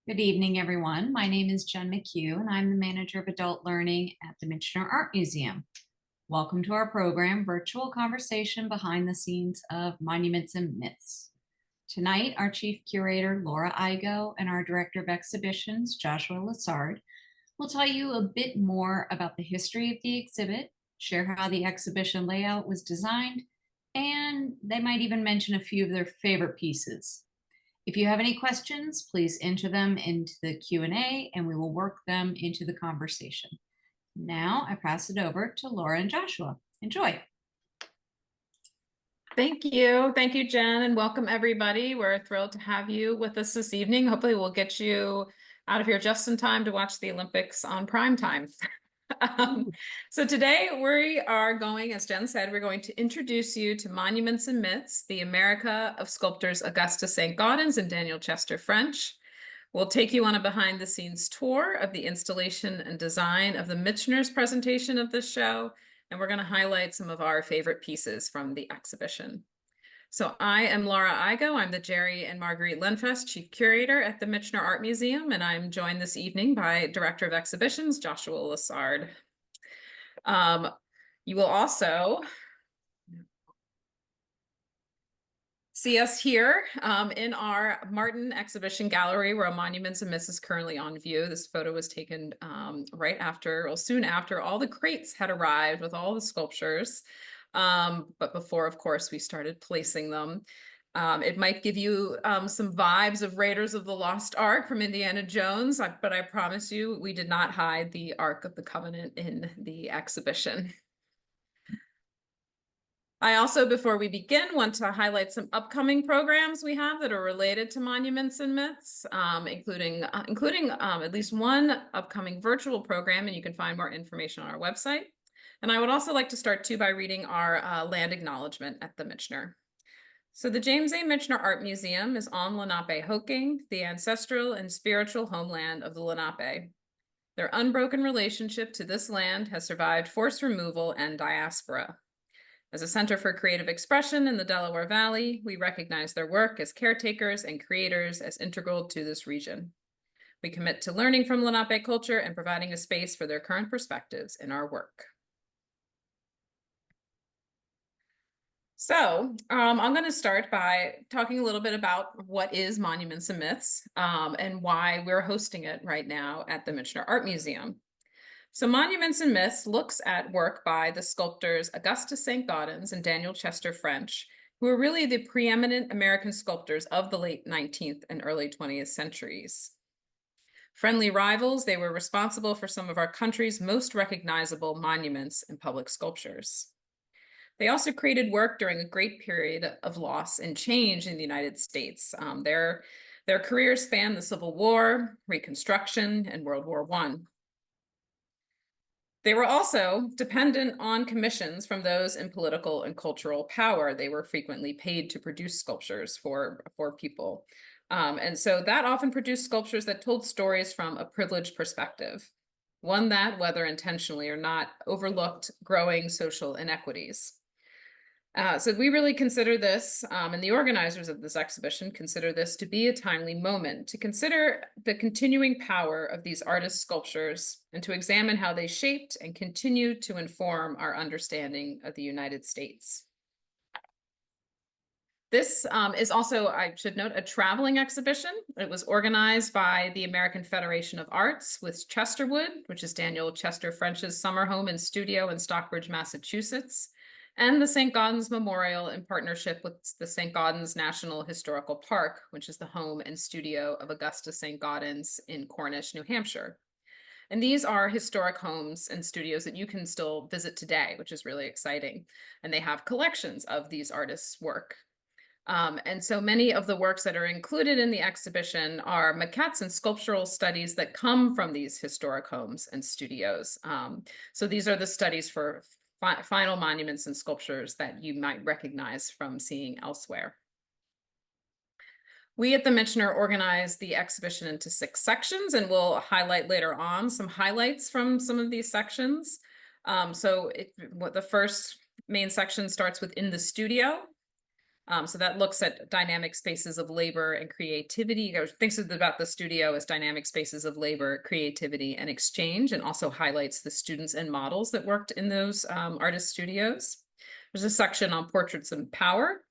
Good evening, everyone. My name is Jen McHugh, and I'm the manager of adult learning at the Michener Art Museum. Welcome to our program, Virtual Conversation Behind the Scenes of Monuments and Myths. Tonight, our Chief Curator, Laura Igoe, and our Director of Exhibitions, Joshua Lessard, will tell you a bit more about the history of the exhibit, share how the exhibition layout was designed, and they might even mention a few of their favorite pieces. If you have any questions, please enter them into the Q&A and we will work them into the conversation. Now I pass it over to Laura and Joshua. Enjoy. Thank you. Thank you, Jen, and welcome everybody. We're thrilled to have you with us this evening. Hopefully we'll get you out of here just in time to watch the Olympics on prime time. So today we are going, as Jen said, we're going to introduce you to Monuments and Myths, the America of Sculptors Augustus Saint-Gaudens and Daniel Chester French. We'll take you on a behind-the-scenes tour of the installation and design of the Michener's presentation of this show, and we're going to highlight some of our favorite pieces from the exhibition. So I am Laura Igoe. I'm the Jerry and Marguerite Lenfest Chief Curator at the Michener Art Museum, and I'm joined this evening by Director of Exhibitions, Joshua Lessard. You will also see us here in our Martin Exhibition Gallery, where Monuments and Myths is currently on view. This photo was taken right after, well, soon after all the crates had arrived with all the sculptures. But before, of course, we started placing them. It might give you some vibes of Raiders of the Lost Ark from Indiana Jones, but I promise you, we did not hide the Ark of the Covenant in the exhibition. I also, before we begin, want to highlight some upcoming programs we have that are related to Monuments and Myths, including at least one upcoming virtual program, and you can find more information on our website. And I would also like to start too by reading our land acknowledgement at the Michener. So the James A. Michener Art Museum is on Lenape-Hoking, the ancestral and spiritual homeland of the Lenape. Their unbroken relationship to this land has survived forced removal and diaspora. As a center for creative expression in the Delaware Valley, we recognize their work as caretakers and creators as integral to this region. We commit to learning from Lenape culture and providing a space for their current perspectives in our work. So I'm going to start by talking a little bit about what is Monuments and Myths and why we're hosting it right now at the Michener Art Museum. So Monuments and Myths looks at work by the sculptors Augustus Saint-Gaudens and Daniel Chester French, who are really the preeminent American sculptors of the late 19th and early 20th centuries. Friendly rivals, they were responsible for some of our country's most recognizable monuments and public sculptures. They also created work during a great period of loss and change in the United States. Their careers spanned the Civil War, Reconstruction, and World War I. They were also dependent on commissions from those in political and cultural power. They were frequently paid to produce sculptures for people. And so that often produced sculptures that told stories from a privileged perspective, one that, whether intentionally or not, overlooked growing social inequities. So we really consider this, and the organizers of this exhibition consider this to be a timely moment to consider the continuing power of these artist sculptures and to examine how they shaped and continue to inform our understanding of the United States. This is also, I should note, a traveling exhibition. It was organized by the American Federation of Arts with Chesterwood, which is Daniel Chester French's summer home and studio in Stockbridge, Massachusetts, and the Saint-Gaudens Memorial in partnership with the Saint-Gaudens National Historical Park, which is the home and studio of Augustus Saint-Gaudens in Cornish, New Hampshire. And these are historic homes and studios that you can still visit today, which is really exciting. And they have collections of these artists' work. And so many of the works that are included in the exhibition are maquettes and sculptural studies that come from these historic homes and studios. So these are the studies for final monuments and sculptures that you might recognize from seeing elsewhere. We at the Michener organized the exhibition into 6 sections, and we'll highlight later on some highlights from some of these sections. The first main section starts with In the Studio. So that looks at dynamic spaces of labor and creativity, or thinks about the studio as dynamic spaces of labor, creativity, and exchange, and also highlights the students and models that worked in those artist studios. There's a section on portraits and power,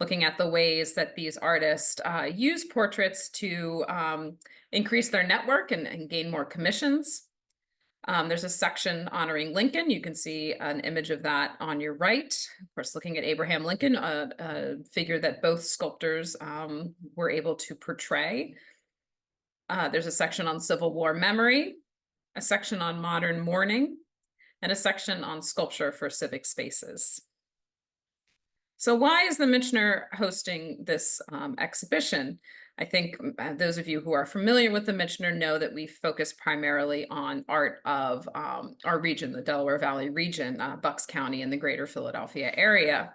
looking at the ways that these artists use portraits to increase their network and gain more commissions. There's a section honoring Lincoln. You can see an image of that on your right. Of course, looking at Abraham Lincoln, a figure that both sculptors were able to portray. There's a section on Civil War memory, a section on modern mourning, and a section on sculpture for civic spaces. So why is the Michener hosting this exhibition? I think those of you who are familiar with the Michener know that we focus primarily on art of our region, the Delaware Valley region, Bucks County and the greater Philadelphia area.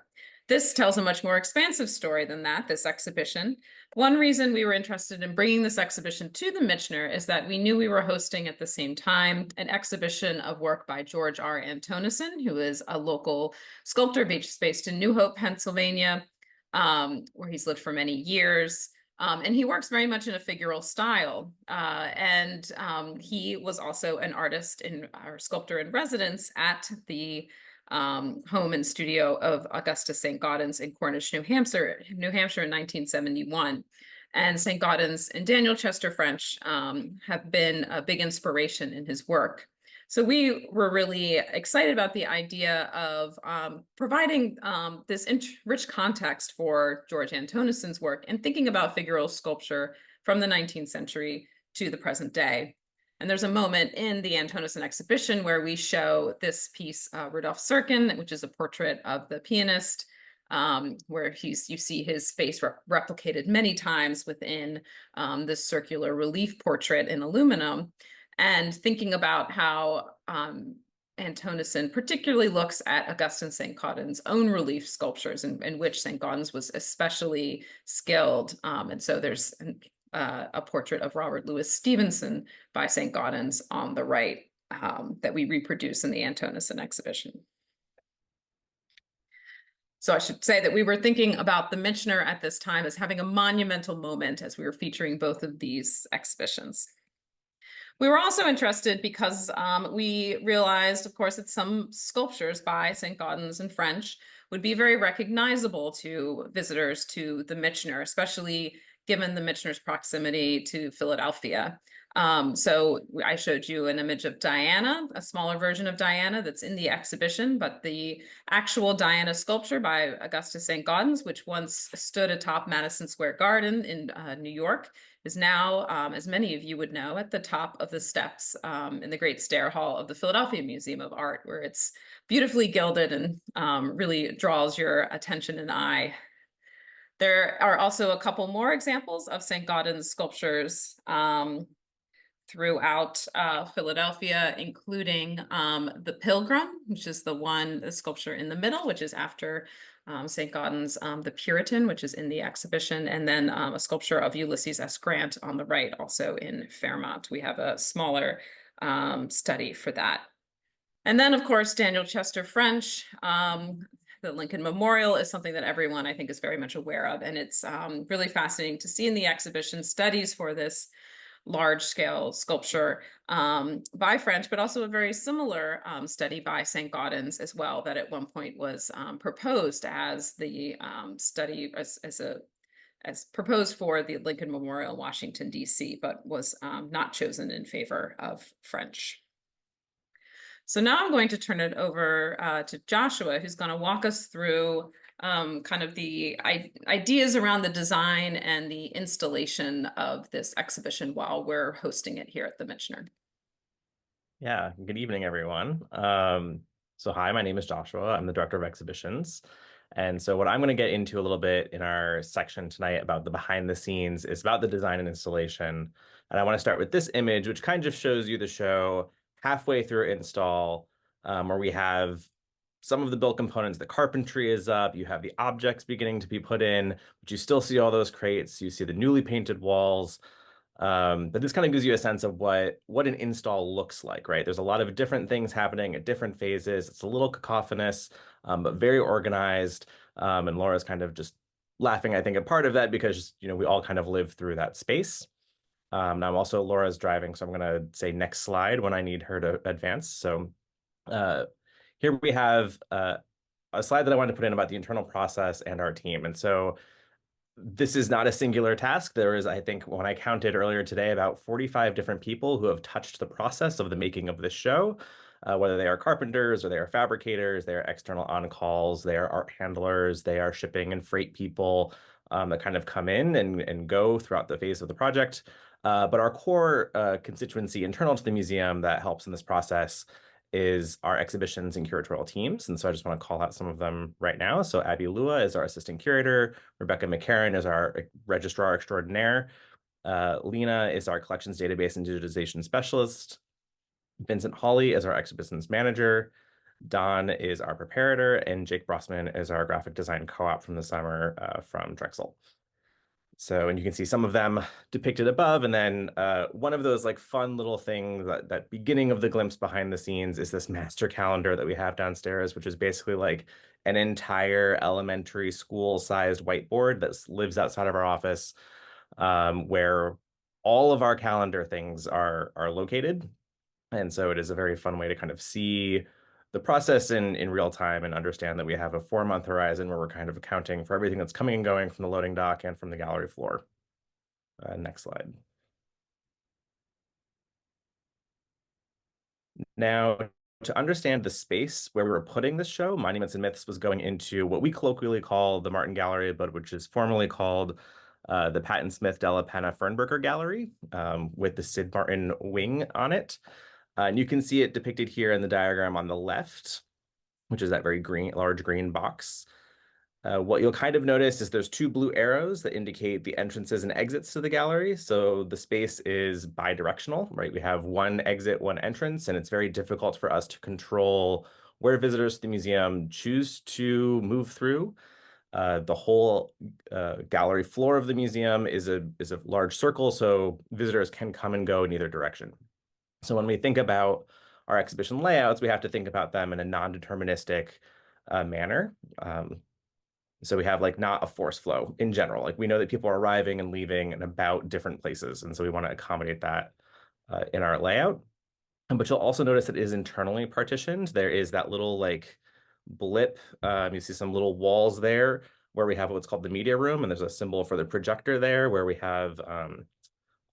This tells a much more expansive story than that, this exhibition. One reason we were interested in bringing this exhibition to the Michener is that we knew we were hosting at the same time an exhibition of work by George R. Antonison, who is a local sculptor based in New Hope, Pennsylvania, where he's lived for many years. And he works very much in a figural style. He was also an artist or sculptor in residence at the home and studio of Augustus Saint-Gaudens in Cornish, New Hampshire in 1971. And Saint-Gaudens and Daniel Chester French have been a big inspiration in his work. So we were really excited about the idea of providing this rich context for George Antonison's work and thinking about figural sculpture from the 19th century to the present day. And there's a moment in the Antonison exhibition where we show this piece, Rudolf Serkin, which is a portrait of the pianist, where you see his face replicated many times within this circular relief portrait in aluminum. And thinking about how Antonison particularly looks at Augustus Saint-Gaudens' own relief sculptures, in which Saint-Gaudens was especially skilled. And so there's a portrait of Robert Louis Stevenson by Saint-Gaudens on the right that we reproduce in the Antonison exhibition. So I should say that we were thinking about the Michener at this time as having a monumental moment as we were featuring both of these exhibitions. We were also interested because we realized, of course, that some sculptures by Saint-Gaudens and French would be very recognizable to visitors to the Michener, especially given the Michener's proximity to Philadelphia. So I showed you an image of Diana, a smaller version of Diana that's in the exhibition, but the actual Diana sculpture by Augustus Saint-Gaudens, which once stood atop Madison Square Garden in New York, is now, as many of you would know, at the top of the steps in the Great Stair Hall of the Philadelphia Museum of Art, where it's beautifully gilded and really draws your attention and eye. There are also a couple more examples of Saint-Gaudens sculptures throughout Philadelphia, including the Pilgrim, which is the sculpture in the middle, which is after Saint-Gaudens, the Puritan, which is in the exhibition, and then a sculpture of Ulysses S. Grant on the right, also in Fairmont. We have a smaller study for that. And then, of course, Daniel Chester French. The Lincoln Memorial is something that everyone, I think, is very much aware of, and it's really fascinating to see in the exhibition studies for this large-scale sculpture by French, but also a very similar study by Saint-Gaudens as well, that at one point was proposed as the study as proposed for the Lincoln Memorial in Washington, D.C., but was not chosen in favor of French. So now I'm going to turn it over to Joshua, who's going to walk us through kind of the ideas around the design and the installation of this exhibition while we're hosting it here at the Michener. Yeah, good evening, everyone. So hi, my name is Joshua. I'm the director of exhibitions. And so what I'm going to get into a little bit in our section tonight about the behind the scenes is about the design and installation. And I want to start with this image, which kind of shows you the show halfway through install, where we have some of the built components, the carpentry is up, you have the objects beginning to be put in, but you still see all those crates, you see the newly painted walls. But this kind of gives you a sense of what an install looks like, right? There's a lot of different things happening at different phases. It's a little cacophonous, but very organized. And Laura's kind of just laughing, I think, a part of that because, we all kind of live through that space. Now I'm also Laura's driving, so I'm going to say next slide when I need her to advance. So here we have a slide that I wanted to put in about the internal process and our team. And so this is not a singular task. There is, I think, when I counted earlier today, about 45 different people who have touched the process of the making of this show, whether they are carpenters or they are fabricators, they are external on-calls, they are art handlers, they are shipping and freight people that kind of come in and go throughout the phase of the project. But our core constituency internal to the museum that helps in this process is our exhibitions and curatorial teams. And so I just want to call out some of them right now. So Abby Lua is our assistant curator. Rebecca Michener is our registrar extraordinaire. Lena is our collections database and digitization specialist. Vincent Hawley is our exhibitions manager. Don is our preparator, and Jake Brossman is our graphic design co-op from the summer from Drexel. So, and you can see some of them depicted above. And then one of those like fun little things, that beginning of the glimpse behind the scenes is this master calendar that we have downstairs, which is basically like an entire elementary school sized whiteboard that lives outside of our office, where all of our calendar things are located. And so it is a very fun way to kind of see the process in real time and understand that we have a 4-month horizon where we're kind of accounting for everything that's coming and going from the loading dock and from the gallery floor. Next slide. Now, to understand the space where we were putting this show, Monuments and Myths was going into what we colloquially call the Martin Gallery, but which is formally called the Patton Smith Della Penna Fernberger Gallery, with the Sid Martin wing on it. And you can see it depicted here in the diagram on the left, which is that very large green box. What you'll kind of notice is there's 2 blue arrows that indicate the entrances and exits to the gallery. So the space is bi-directional, right? We have 1 exit, 1 entrance, and it's very difficult for us to control where visitors to the museum choose to move through. The whole gallery floor of the museum is a large circle, so visitors can come and go in either direction. So when we think about our exhibition layouts, we have to think about them in a non-deterministic manner. So we have like not a force flow in general. Like we know that people are arriving and leaving and about different places. And so we want to accommodate that in our layout. But you'll also notice that it is internally partitioned. There is that little like blip. You see some little walls there where we have what's called the media room. And there's a symbol for the projector there where we have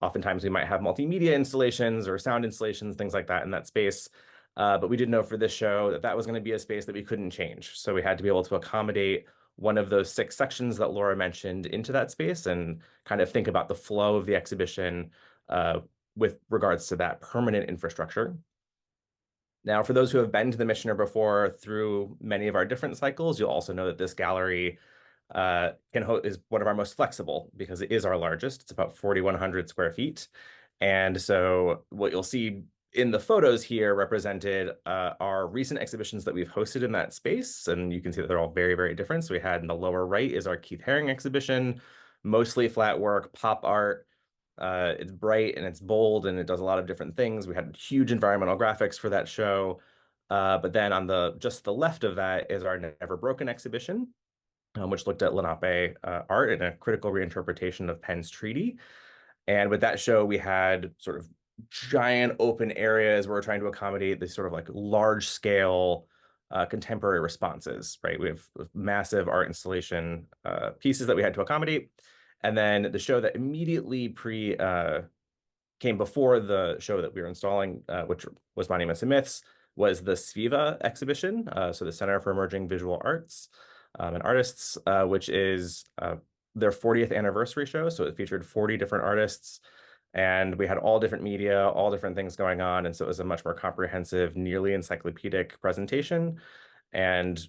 oftentimes we might have multimedia installations or sound installations, things like that in that space. But we did know for this show that that was going to be a space that we couldn't change. So we had to be able to accommodate one of those 6 sections that Laura mentioned into that space and kind of think about the flow of the exhibition with regards to that permanent infrastructure. Now, for those who have been to the Michener before through many of our different cycles, you'll also know that this gallery is one of our most flexible because it is our largest. It's about 4,100 square feet. And so what you'll see in the photos here represented are recent exhibitions that we've hosted in that space. And you can see that they're all very, very different. So we had in the lower right is our Keith Haring exhibition, mostly flat work, pop art. It's bright and it's bold and it does a lot of different things. We had huge environmental graphics for that show. But then on just the left of that is our Never Broken exhibition, which looked at Lenape art and a critical reinterpretation of Penn's treaty. And with that show, we had sort of giant open areas where we're trying to accommodate these sort of like large scale contemporary responses, right? We have massive art installation pieces that we had to accommodate. And then the show that immediately came before the show that we were installing, which was Monuments and Myths, was the SVIVA exhibition, so the Center for Emerging Visual Arts and Artists, which is their 40th anniversary show. So it featured 40 different artists, and we had all different media, all different things going on. And so it was a much more comprehensive, nearly encyclopedic presentation. And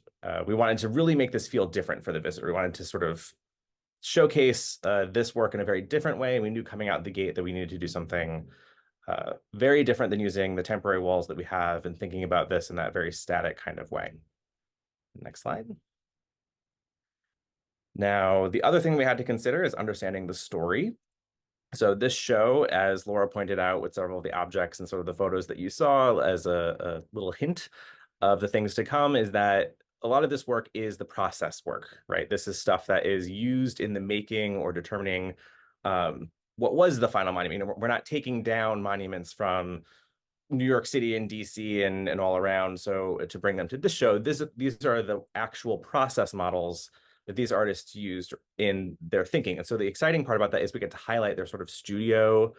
we wanted to really make this feel different for the visitor. We wanted to sort of showcase this work in a very different way. And we knew coming out the gate that we needed to do something very different than using the temporary walls that we have and thinking about this in that very static kind of way. Next slide. Now, the other thing we had to consider is understanding the story. So this show, as Laura pointed out with several of the objects and sort of the photos that you saw as a little hint of the things to come, is that a lot of this work is the process work, right? This is stuff that is used in the making or determining what was the final monument. You know, we're not taking down monuments from New York City and DC and all around. So to bring them to this show, these are the actual process models that these artists used in their thinking. And so the exciting part about that is we get to highlight their sort of studio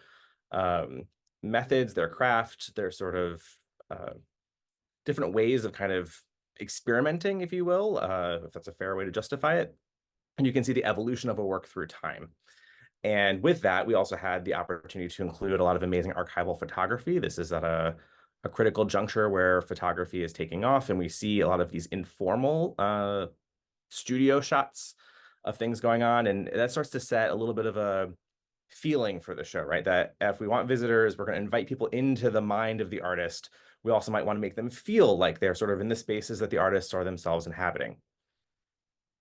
methods, their craft, their sort of different ways of kind of experimenting, if you will, if that's a fair way to justify it. And you can see the evolution of a work through time. And with that, we also had the opportunity to include a lot of amazing archival photography. This is at a critical juncture where photography is taking off, and we see a lot of these informal studio shots of things going on. And that starts to set a little bit of a feeling for the show, right? That if we want visitors, we're going to invite people into the mind of the artist. We also might want to make them feel like they're sort of in the spaces that the artists are themselves inhabiting.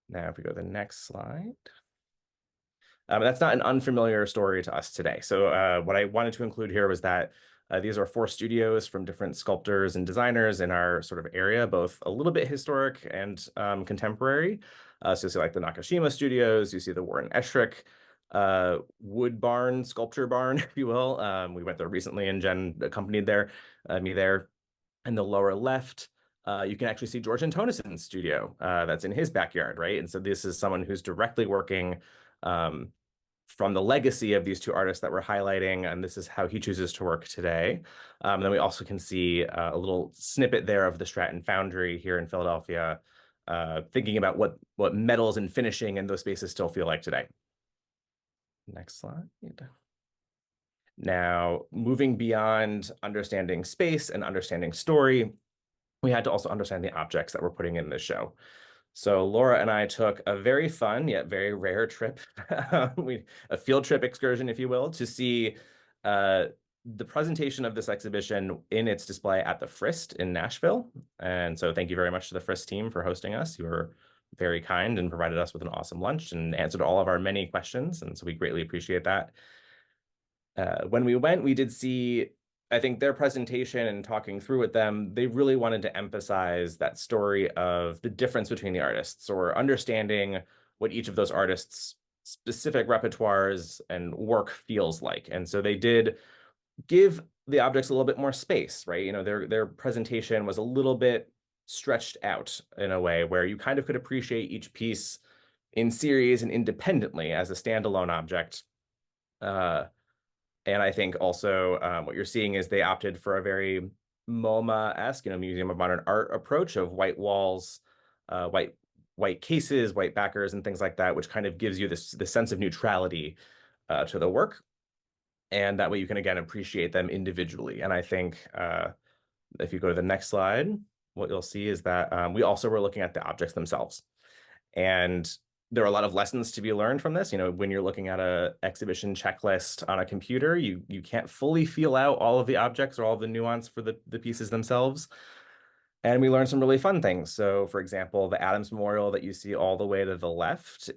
Now, if we go to the next slide. That's not an unfamiliar story to us today. So what I wanted to include here was that these are 4 studios from different sculptors and designers in our sort of area, both a little bit historic and contemporary. So you see like the Nakashima studios, you see the Warren Eschrick wood barn, sculpture barn, if you will. We went there recently and Jen accompanied me there. In the lower left, you can actually see George Antonison's studio that's in his backyard, right? And so this is someone who's directly working from the legacy of these 2 artists that we're highlighting, and this is how he chooses to work today. Then we also can see a little snippet there of the Stratton Foundry here in Philadelphia, thinking about what metals and finishing and those spaces still feel like today. Next slide. Now, moving beyond understanding space and understanding story, we had to also understand the objects that we're putting in this show. So Laura and I took a very fun yet very rare trip, a field trip excursion, if you will, to see the presentation of this exhibition in its display at the Frist in Nashville. And so thank you very much to the Frist team for hosting us. You were very kind and provided us with an awesome lunch and answered all of our many questions. And so we greatly appreciate that. When we went, we did see, I think their presentation and talking through with them, they really wanted to emphasize that story of the difference between the artists or understanding what each of those artists' specific repertoires and work feels like. And so they did give the objects a little bit more space, right? You know, their presentation was a little bit stretched out in a way where you kind of could appreciate each piece in series and independently as a standalone object. And I think also what you're seeing is they opted for a very MoMA-esque, you know, Museum of Modern Art approach of white walls, white cases, white backers, and things like that, which kind of gives you this sense of neutrality to the work. And that way you can, again, appreciate them individually. And I think if you go to the next slide, what you'll see is that we also were looking at the objects themselves. And there are a lot of lessons to be learned from this. You know, when you're looking at an exhibition checklist on a computer, you can't fully feel out all of the objects or all of the nuance for the pieces themselves. And we learned some really fun things. So, for example, the Adams Memorial that you see all the way to the left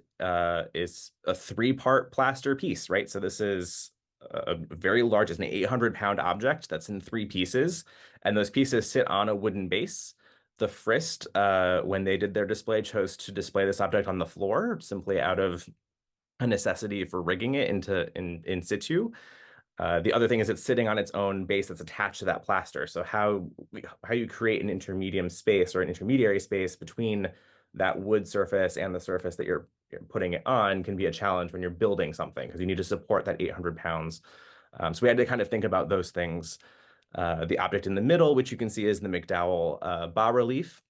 is a 3-part plaster piece, right? So this is a very large, it's an 800-pound object that's in 3 pieces. And those pieces sit on a wooden base. The Frist, when they did their display, chose to display this object on the floor simply out of a necessity for rigging it in situ. The other thing is it's sitting on its own base that's attached to that plaster. So how you create an intermediate space or an intermediary space between that wood surface and the surface that you're putting it on can be a challenge when you're building something because you need to support that 800 pounds. So we had to kind of think about those things. The object in the middle, which you can see is the McDowell bas-relief.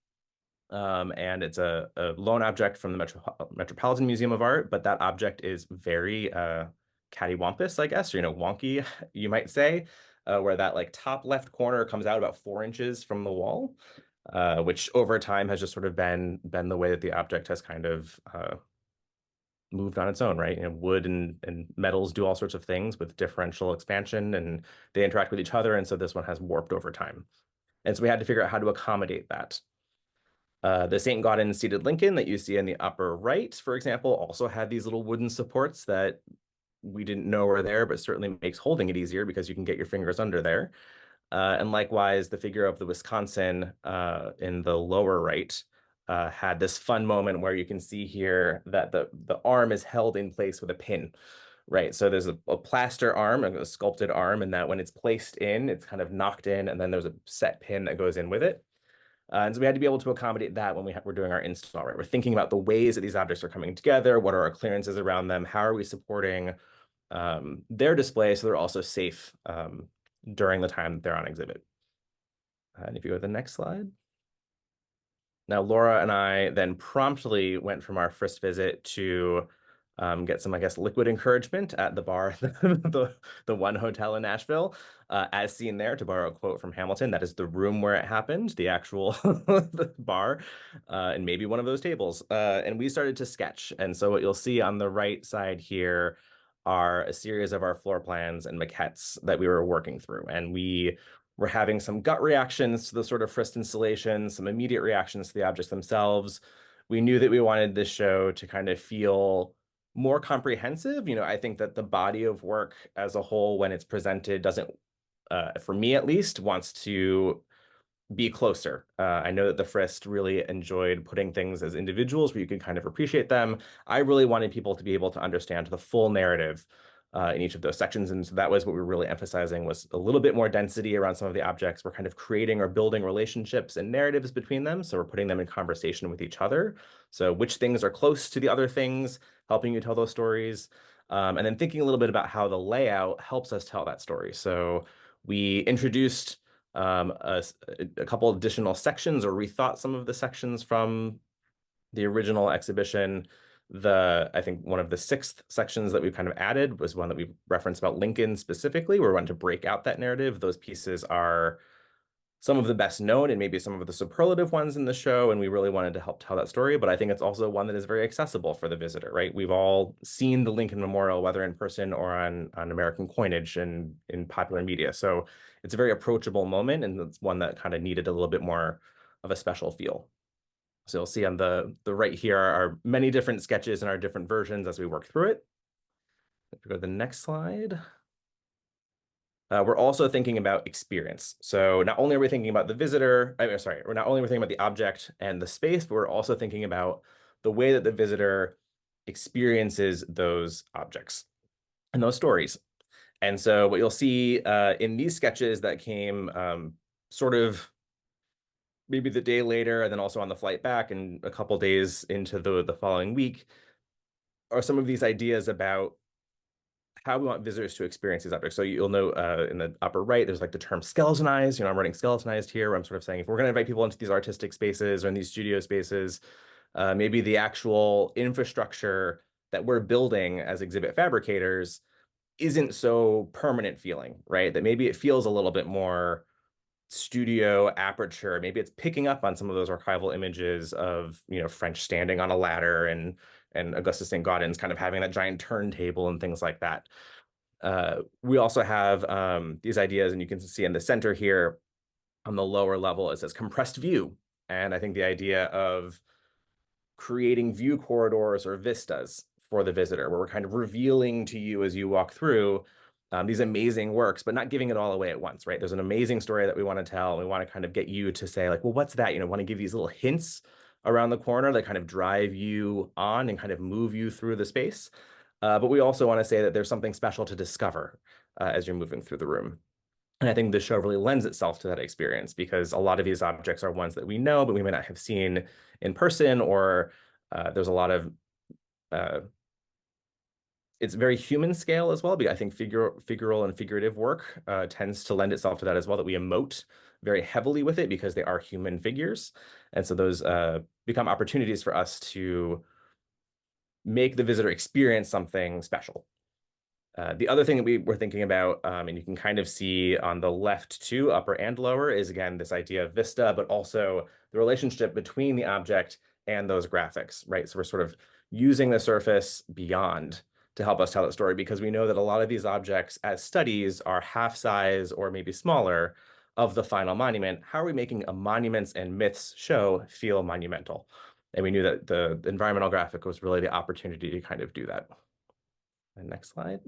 And it's a lone object from the Metropolitan Museum of Art, but that object is very cattywampus, I guess, or, you know, wonky, you might say, where that like top left corner comes out about 4 inches from the wall, which over time has just sort of been the way that the object has kind of moved on its own, right? You know, wood and metals do all sorts of things with differential expansion and they interact with each other. And so this one has warped over time. And so we had to figure out how to accommodate that. The Saint-Gaudens seated Lincoln that you see in the upper right, for example, also had these little wooden supports that we didn't know were there, but certainly makes holding it easier because you can get your fingers under there. And likewise, the figure of the Wisconsin in the lower right had this fun moment where you can see here that the arm is held in place with a pin, right? So there's a plaster arm, a sculpted arm, and that when it's placed in, it's kind of knocked in, and then there's a set pin that goes in with it. And so we had to be able to accommodate that when we're doing our install, right? We're thinking about the ways that these objects are coming together. What are our clearances around them? How are we supporting their display so they're also safe during the time that they're on exhibit? And if you go to the next slide. Now, Laura and I then promptly went from our first visit to get some, I guess, liquid encouragement at the bar, the one hotel in Nashville, as seen there, to borrow a quote from Hamilton. That is the room where it happened, the actual the bar, and maybe one of those tables. And we started to sketch. And so what you'll see on the right side here are a series of our floor plans and maquettes that we were working through. And we were having some gut reactions to the sort of Frist installation, some immediate reactions to the objects themselves. We knew that we wanted this show to kind of feel more comprehensive. I think that the body of work as a whole, when it's presented, doesn't, for me at least, wants to be closer. I know that the Frist really enjoyed putting things as individuals where you could kind of appreciate them. I really wanted people to be able to understand the full narrative in each of those sections. And so that was what we were really emphasizing, was a little bit more density around some of the objects. We're kind of creating or building relationships and narratives between them. So we're putting them in conversation with each other. So which things are close to the other things, helping you tell those stories. And then thinking a little bit about how the layout helps us tell that story. So we introduced a couple additional sections, or rethought some of the sections from the original exhibition. I think one of the 6th sections that we've kind of added was one that we referenced about Lincoln specifically, where we wanted to break out that narrative. Those pieces are some of the best known and maybe some of the superlative ones in the show, and we really wanted to help tell that story. But I think it's also one that is very accessible for the visitor, right? We've all seen the Lincoln Memorial, whether in person or on American coinage and in popular media. So it's a very approachable moment, and it's one that kind of needed a little bit more of a special feel. So you'll see on the right here are many different sketches and our different versions as we work through it. If we go to the next slide. We're also thinking about experience. So not only are we thinking about the visitor, we're not only thinking about the object and the space, but we're also thinking about the way that the visitor experiences those objects and those stories. And so what you'll see in these sketches that came sort of maybe the day later, and then also on the flight back and a couple days into the following week, are some of these ideas about how we want visitors to experience these objects. So you'll know in the upper right, there's like the term skeletonized. I'm writing skeletonized here, where I'm sort of saying, if we're going to invite people into these artistic spaces or in these studio spaces, maybe the actual infrastructure that we're building as exhibit fabricators isn't so permanent feeling, right? That maybe it feels a little bit more studio aperture. Maybe it's picking up on some of those archival images of, French standing on a ladder and Augustus Saint-Gaudens kind of having that giant turntable and things like that. We also have these ideas, and you can see in the center here on the lower level, it says compressed view. And I think the idea of creating view corridors or vistas for the visitor, where we're kind of revealing to you as you walk through these amazing works, but not giving it all away at once, right? There's an amazing story that we want to tell, and we want to kind of get you to say, like, well, what's that? Want to give these little hints around the corner that kind of drive you on and kind of move you through the space. But we also want to say that there's something special to discover as you're moving through the room. And I think the show really lends itself to that experience, because a lot of these objects are ones that we know, but we may not have seen in person, or there's a lot of it's very human scale as well. But I think figural and figurative work tends to lend itself to that as well, that we emote very heavily with it because they are human figures. And so those become opportunities for us to make the visitor experience something special. The other thing that we were thinking about, and you can kind of see on the left too, upper and lower, is again this idea of vista, but also the relationship between the object and those graphics, right? So we're sort of using the surface beyond to help us tell that story, because we know that a lot of these objects as studies are half size or maybe smaller of the final monument. How are we making a monuments and myths show feel monumental? And we knew that the environmental graphic was really the opportunity to kind of do that. And next slide.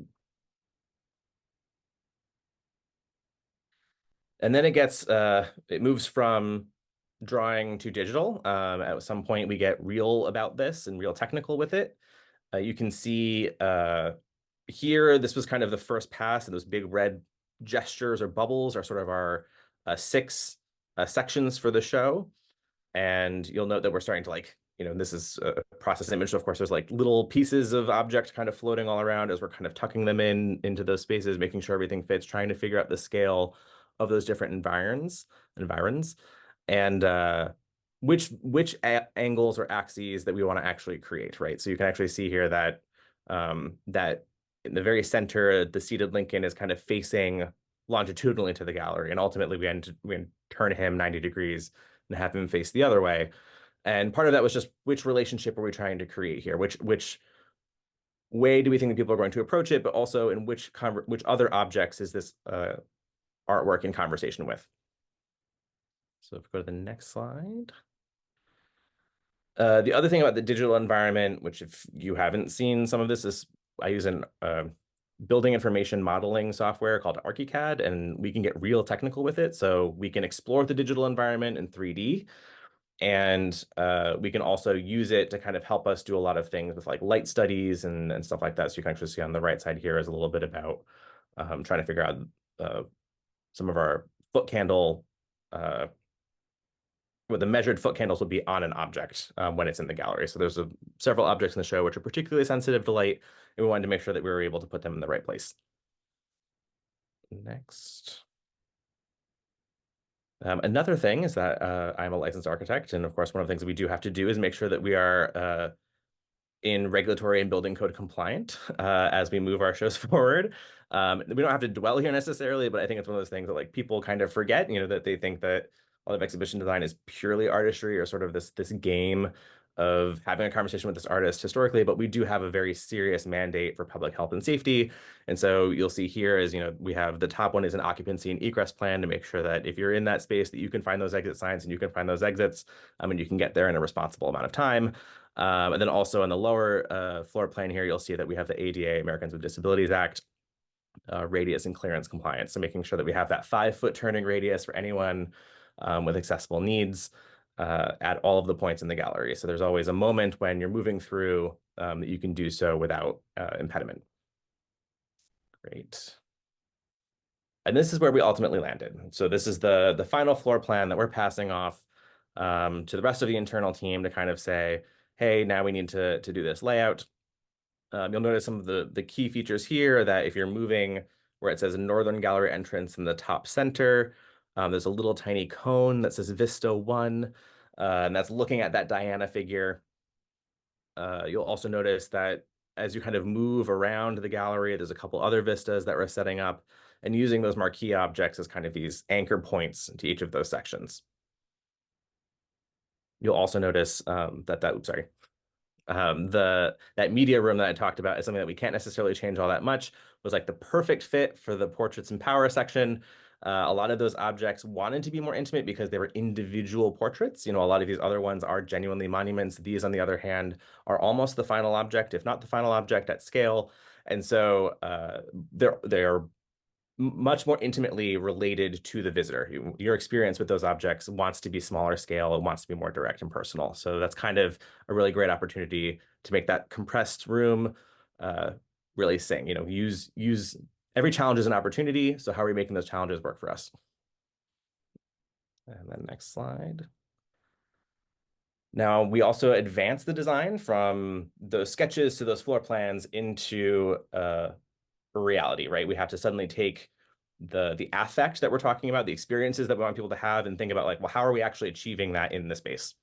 And then it moves from drawing to digital. At some point, we get real about this and real technical with it. You can see here, this was kind of the first pass, and those big red gestures or bubbles are sort of our 6 sections for the show. And you'll note that we're starting to this is a process image. So of course, there's like little pieces of object kind of floating all around as we're kind of tucking them into those spaces, making sure everything fits, trying to figure out the scale of those different environs, and which angles or axes that we want to actually create, right? So you can actually see here that that in the very center, the seated Lincoln is kind of facing longitudinally to the gallery, and ultimately we turn him 90 degrees and have him face the other way. And part of that was just which relationship are we trying to create here? Which way do we think that people are going to approach it, but also in which other objects is this artwork in conversation with? So if we go to the next slide. The other thing about the digital environment, which if you haven't seen some of this, is I use an building information modeling software called ArchiCAD, and we can get real technical with it. So we can explore the digital environment in 3D, and we can also use it to kind of help us do a lot of things with like light studies and stuff like that. So you can actually see on the right side here is a little bit about trying to figure out some of our foot candle, where the measured foot candles will be on an object when it's in the gallery. So there's several objects in the show which are particularly sensitive to light, and we wanted to make sure that we were able to put them in the right place. Next. Another thing is that I'm a licensed architect, and of course, one of the things that we do have to do is make sure that we are in regulatory and building code compliant as we move our shows forward. We don't have to dwell here necessarily, but I think it's one of those things that like people kind of forget, that they think that a lot of exhibition design is purely artistry or sort of this game of having a conversation with this artist historically, but we do have a very serious mandate for public health and safety. And so you'll see here is, we have the top one is an occupancy and egress plan to make sure that if you're in that space that you can find those exit signs and you can find those exits, and you can get there in a responsible amount of time. And then also on the lower floor plan here, you'll see that we have the ADA, Americans with Disabilities Act, radius and clearance compliance. So making sure that we have that 5-foot turning radius for anyone with accessible needs at all of the points in the gallery. So there's always a moment when you're moving through that you can do so without impediment. Great. And this is where we ultimately landed. So this is the final floor plan that we're passing off to the rest of the internal team to kind of say, hey, now we need to do this layout. You'll notice some of the key features here that if you're moving where it says Northern Gallery entrance in the top center, there's a little tiny cone that says Vista 1, and that's looking at that Diana figure. You'll also notice that as you kind of move around the gallery, there's a couple other vistas that we're setting up and using those marquee objects as kind of these anchor points to each of those sections. You'll also notice that media room that I talked about is something that we can't necessarily change all that much, was like the perfect fit for the portraits and power section. A lot of those objects wanted to be more intimate because they were individual portraits. A lot of these other ones are genuinely monuments. These, on the other hand, are almost the final object, if not the final object at scale. And so they're much more intimately related to the visitor. Your experience with those objects wants to be smaller scale. It wants to be more direct and personal. So that's kind of a really great opportunity to make that compressed room really sing. Use every challenge is an opportunity. So how are we making those challenges work for us? And then next slide. Now, we also advance the design from those sketches to those floor plans into reality, right? We have to suddenly take the affect that we're talking about, the experiences that we want people to have, and think about like, well, how are we actually achieving that in the space?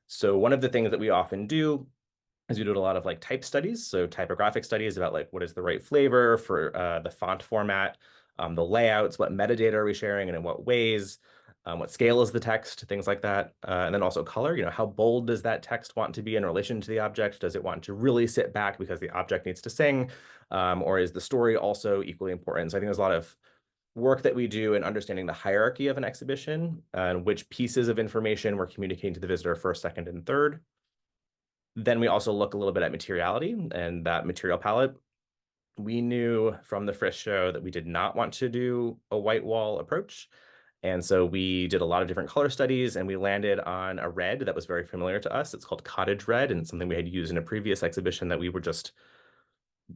So one of the things that we often do is we do a lot of like type studies. So typographic studies about like, what is the right flavor for the font format, the layouts, what metadata are we sharing and in what ways, what scale is the text, things like that. And then also color, how bold does that text want to be in relation to the object? Does it want to really sit back because the object needs to sing? Or is the story also equally important? So I think there's a lot of work that we do in understanding the hierarchy of an exhibition and which pieces of information we're communicating to the visitor first, second, and third. Then we also look a little bit at materiality and that material palette. We knew from the Frisch show that we did not want to do a white wall approach. And so we did a lot of different color studies, and we landed on a red that was very familiar to us. It's called cottage red, and it's something we had used in a previous exhibition that we were just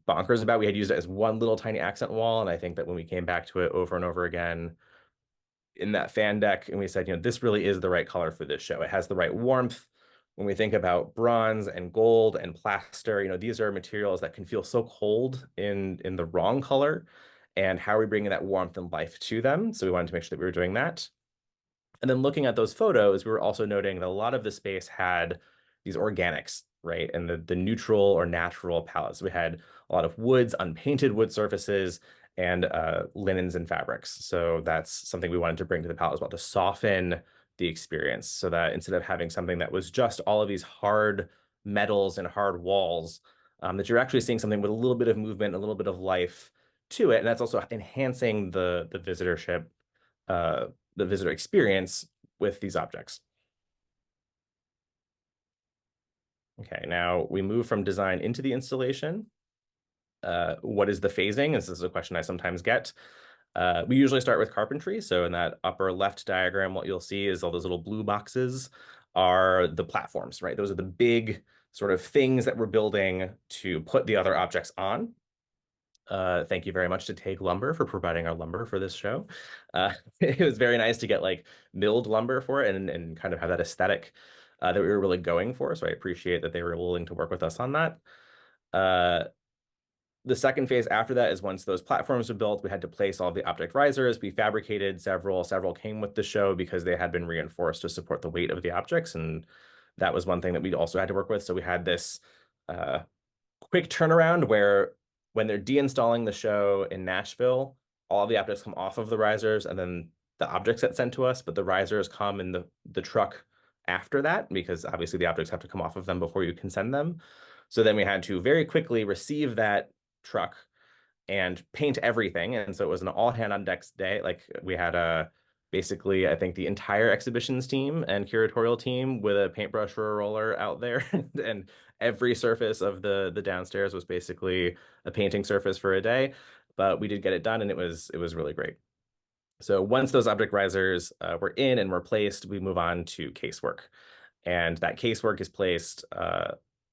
bonkers about. We had used it as one little tiny accent wall, and I think that when we came back to it over and over again in that fan deck, and we said, this really is the right color for this show. It has the right warmth. When we think about bronze and gold and plaster, these are materials that can feel so cold in the wrong color. And how are we bringing that warmth and life to them? So we wanted to make sure that we were doing that. And then looking at those photos, we were also noting that a lot of the space had these organics, right? And the neutral or natural palettes. We had a lot of woods, unpainted wood surfaces, and linens and fabrics. So that's something we wanted to bring to the palette as well, to soften the experience, so that instead of having something that was just all of these hard metals and hard walls, that you're actually seeing something with a little bit of movement, a little bit of life to it. And that's also enhancing the visitorship, the visitor experience with these objects. Okay, now we move from design into the installation. What is the phasing? This is a question I sometimes get. We usually start with carpentry. So in that upper left diagram, what you'll see is all those little blue boxes are the platforms, right? Those are the big sort of things that we're building to put the other objects on. Thank you very much to Take Lumber for providing our lumber for this show. It was very nice to get like milled lumber for it and kind of have that aesthetic that we were really going for. So I appreciate that they were willing to work with us on that. The second phase after that is once those platforms were built, we had to place all the object risers. We fabricated several came with the show because they had been reinforced to support the weight of the objects. And that was one thing that we also had to work with. So we had this quick turnaround where when they're deinstalling the show in Nashville, all the objects come off of the risers and then the objects get sent to us, but the risers come in the truck after that, because obviously the objects have to come off of them before you can send them. So then we had to very quickly receive that truck and paint everything. And so it was an all hand on deck day. Like we had basically, I think the entire exhibitions team and curatorial team with a paintbrush or a roller out there. And every surface of the downstairs was basically a painting surface for a day. But we did get it done, and it was really great. So once those object risers were in and were placed, we move on to casework. And that casework is placed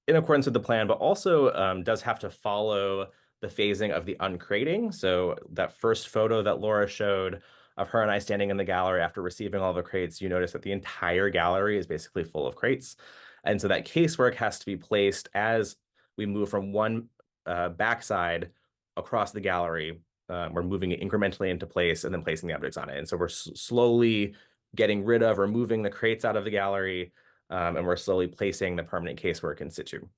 in accordance with the plan, but also does have to follow the phasing of the uncrating. So that first photo that Laura showed of her and I standing in the gallery after receiving all the crates, you notice that the entire gallery is basically full of crates. And so that casework has to be placed as we move from one backside across the gallery. We're moving it incrementally into place and then placing the objects on it. And so we're slowly getting rid of or moving the crates out of the gallery, and we're slowly placing the permanent casework in situ.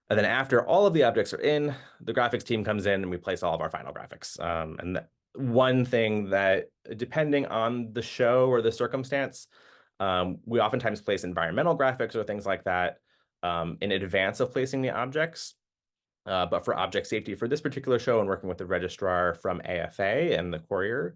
And then after all of the objects are in, the graphics team comes in and we place all of our final graphics. And one thing that, depending on the show or the circumstance, we oftentimes place environmental graphics or things like that in advance of placing the objects. But for object safety for this particular show and working with the registrar from AFA and the courier,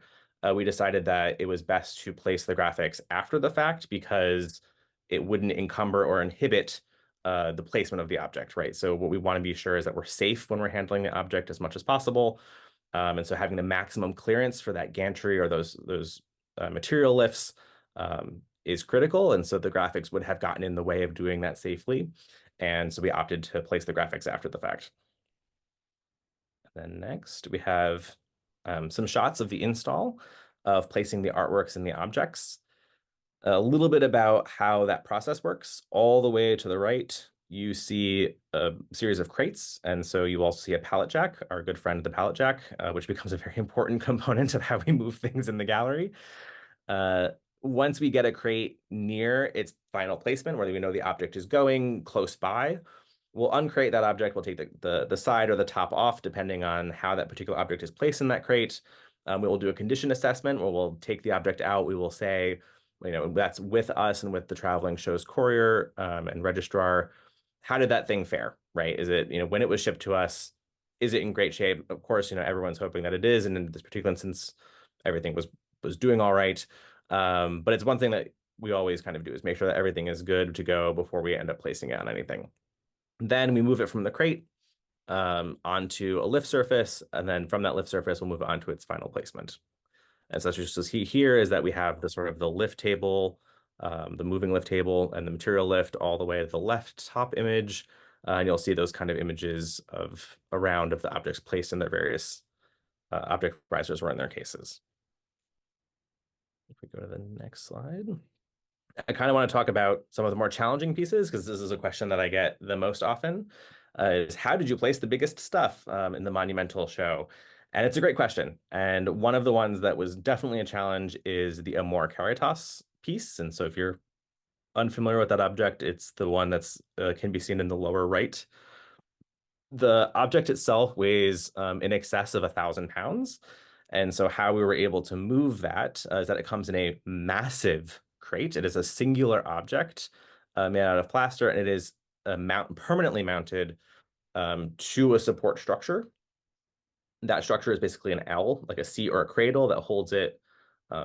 we decided that it was best to place the graphics after the fact because it wouldn't encumber or inhibit the placement of the object, right? So what we want to be sure is that we're safe when we're handling the object as much as possible. And so having the maximum clearance for that gantry or those material lifts is critical. And so the graphics would have gotten in the way of doing that safely. And so we opted to place the graphics after the fact. And then next we have some shots of the install of placing the artworks and the objects. A little bit about how that process works. All the way to the right, you see a series of crates. And so you also see a pallet jack, our good friend, the pallet jack, which becomes a very important component of how we move things in the gallery. Once we get a crate near its final placement, where we know the object is going close by, we'll uncrate that object. We'll take the side or the top off, depending on how that particular object is placed in that crate. We will do a condition assessment where we'll take the object out. We will say, that's with us and with the traveling show's courier and registrar. How did that thing fare, right? Is it, when it was shipped to us, is it in great shape? Of course, everyone's hoping that it is. And in this particular instance, everything was doing all right. But it's one thing that we always kind of do is make sure that everything is good to go before we end up placing it on anything. Then we move it from the crate onto a lift surface. And then from that lift surface, we'll move it onto its final placement. And so what you see here is that we have the sort of the lift table, the moving lift table and the material lift all the way to the left top image. And you'll see those kind of images of around of the objects placed in their various object risers or in their cases. If we go to the next slide. I kind of want to talk about some of the more challenging pieces because this is a question that I get the most often, is how did you place the biggest stuff in the monumental show? And it's a great question. And one of the ones that was definitely a challenge is the Amor Caritas piece. And so if you're unfamiliar with that object, it's the one that's can be seen in the lower right. The object itself weighs in excess of 1,000 pounds. And so how we were able to move that is that it comes in a massive crate. It is a singular object made out of plaster, and it is permanently mounted to a support structure. That structure is basically an L, like a seat or a cradle that holds it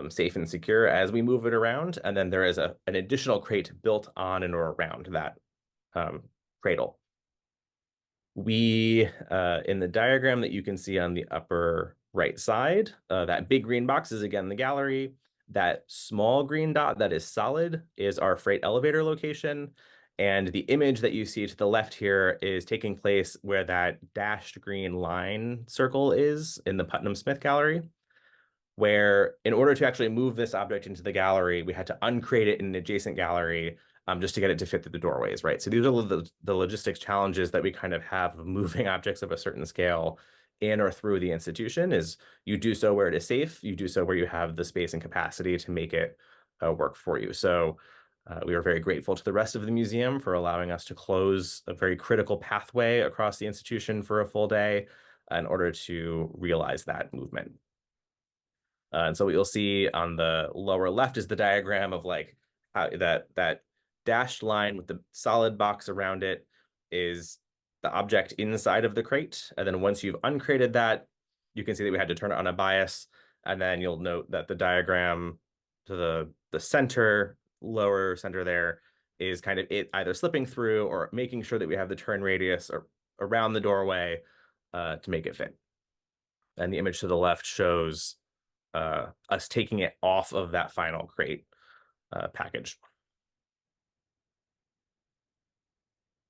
safe and secure as we move it around. And then there is an additional crate built on and or around that cradle. We, in the diagram that you can see on the upper right side, that big green box is again the gallery. That small green dot that is solid is our freight elevator location. And the image that you see to the left here is taking place where that dashed green line circle is in the Putnam Smith Gallery, where in order to actually move this object into the gallery, we had to uncrate it in an adjacent gallery just to get it to fit through the doorways, right? So these are the logistics challenges that we kind of have of moving objects of a certain scale in or through the institution. Is you do so where it is safe, you do so where you have the space and capacity to make it work for you. So we are very grateful to the rest of the museum for allowing us to close a very critical pathway across the institution for a full day in order to realize that movement. And so what you'll see on the lower left is the diagram of like how that dashed line with the solid box around it is the object inside of the crate. And then once you've uncrated that, you can see that we had to turn it on a bias. And then you'll note that the diagram to the center, lower center there is kind of it either slipping through or making sure that we have the turn radius or around the doorway to make it fit. And the image to the left shows us taking it off of that final crate package.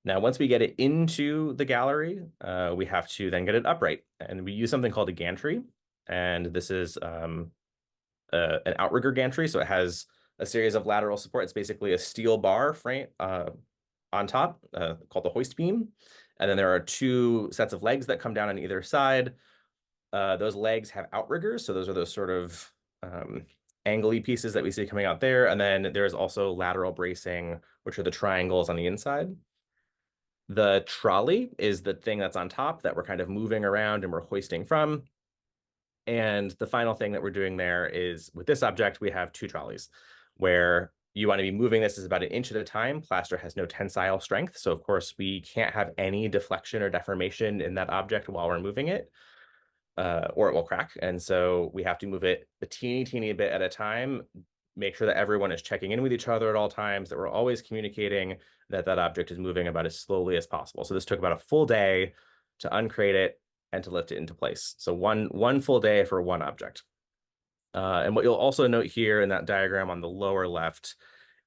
Now, once we get it into the gallery, we have to then get it upright. And we use something called a gantry. And this is an outrigger gantry. So it has a series of lateral support. It's basically a steel bar frame on top called the hoist beam. And then there are two sets of legs that come down on either side. Those legs have outriggers. So those are those sort of angly pieces that we see coming out there. And then there's also lateral bracing, which are the triangles on the inside. The trolley is the thing that's on top that we're kind of moving around and we're hoisting from. And the final thing that we're doing there is with this object, we have two trolleys where you want to be moving this is about 1 inch at a time. Plaster has no tensile strength. So of course we can't have any deflection or deformation in that object while we're moving it. Or it will crack. And so we have to move it a teeny bit at a time, make sure that everyone is checking in with each other at all times, that we're always communicating that that object is moving about as slowly as possible. So this took about a full day to uncrate it and to lift it into place. So one full day for one object. And what you'll also note here in that diagram on the lower left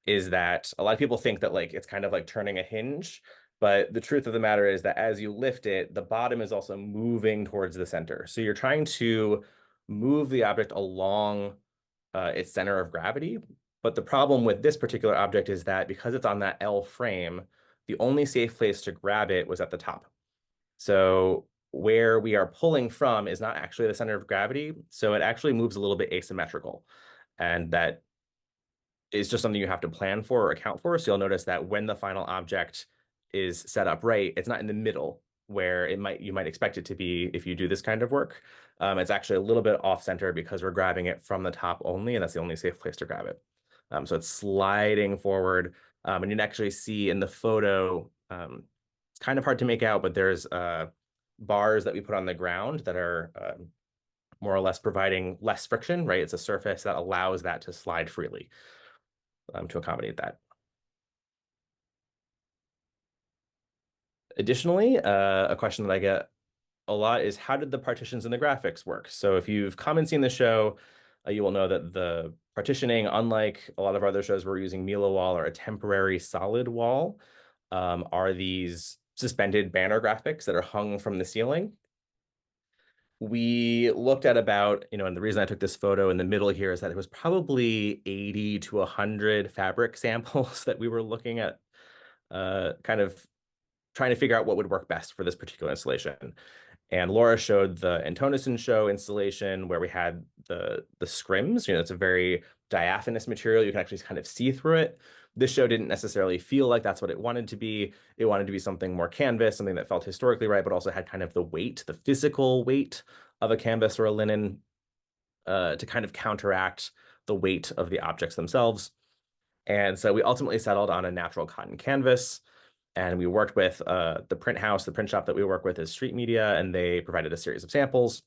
is that a lot of people think that like it's kind of like turning a hinge. But the truth of the matter is that as you lift it, the bottom is also moving towards the center. So you're trying to move the object along its center of gravity. But the problem with this particular object is that because it's on that L frame, the only safe place to grab it was at the top. So where we are pulling from is not actually the center of gravity. So it actually moves a little bit asymmetrical. And that is just something you have to plan for or account for. So you'll notice that when the final object is set up right, it's not in the middle where you might expect it to be if you do this kind of work. It's actually a little bit off center because we're grabbing it from the top only, and that's the only safe place to grab it. So it's sliding forward, and you can actually see in the photo, it's kind of hard to make out, but there's bars that we put on the ground that are more or less providing less friction, right? It's a surface that allows that to slide freely to accommodate that. Additionally, a question that I get a lot is how did the partitions and the graphics work? So if you've come and seen the show, you will know that the partitioning, unlike a lot of our other shows, we're using Mila wall or a temporary solid wall, are these suspended banner graphics that are hung from the ceiling. We looked at about, and the reason I took this photo in the middle here is that it was probably 80 to 100 fabric samples that we were looking at, kind of trying to figure out what would work best for this particular installation. And Laura showed the Antonison show installation where we had the scrims. It's a very diaphanous material. You can actually kind of see through it. This show didn't necessarily feel like that's what it wanted to be. It wanted to be something more canvas, something that felt historically right, but also had kind of the weight, the physical weight of a canvas or a linen, to kind of counteract the weight of the objects themselves. And so we ultimately settled on a natural cotton canvas. And we worked with the print house, the print shop that we work with is Street Media, and they provided a series of samples.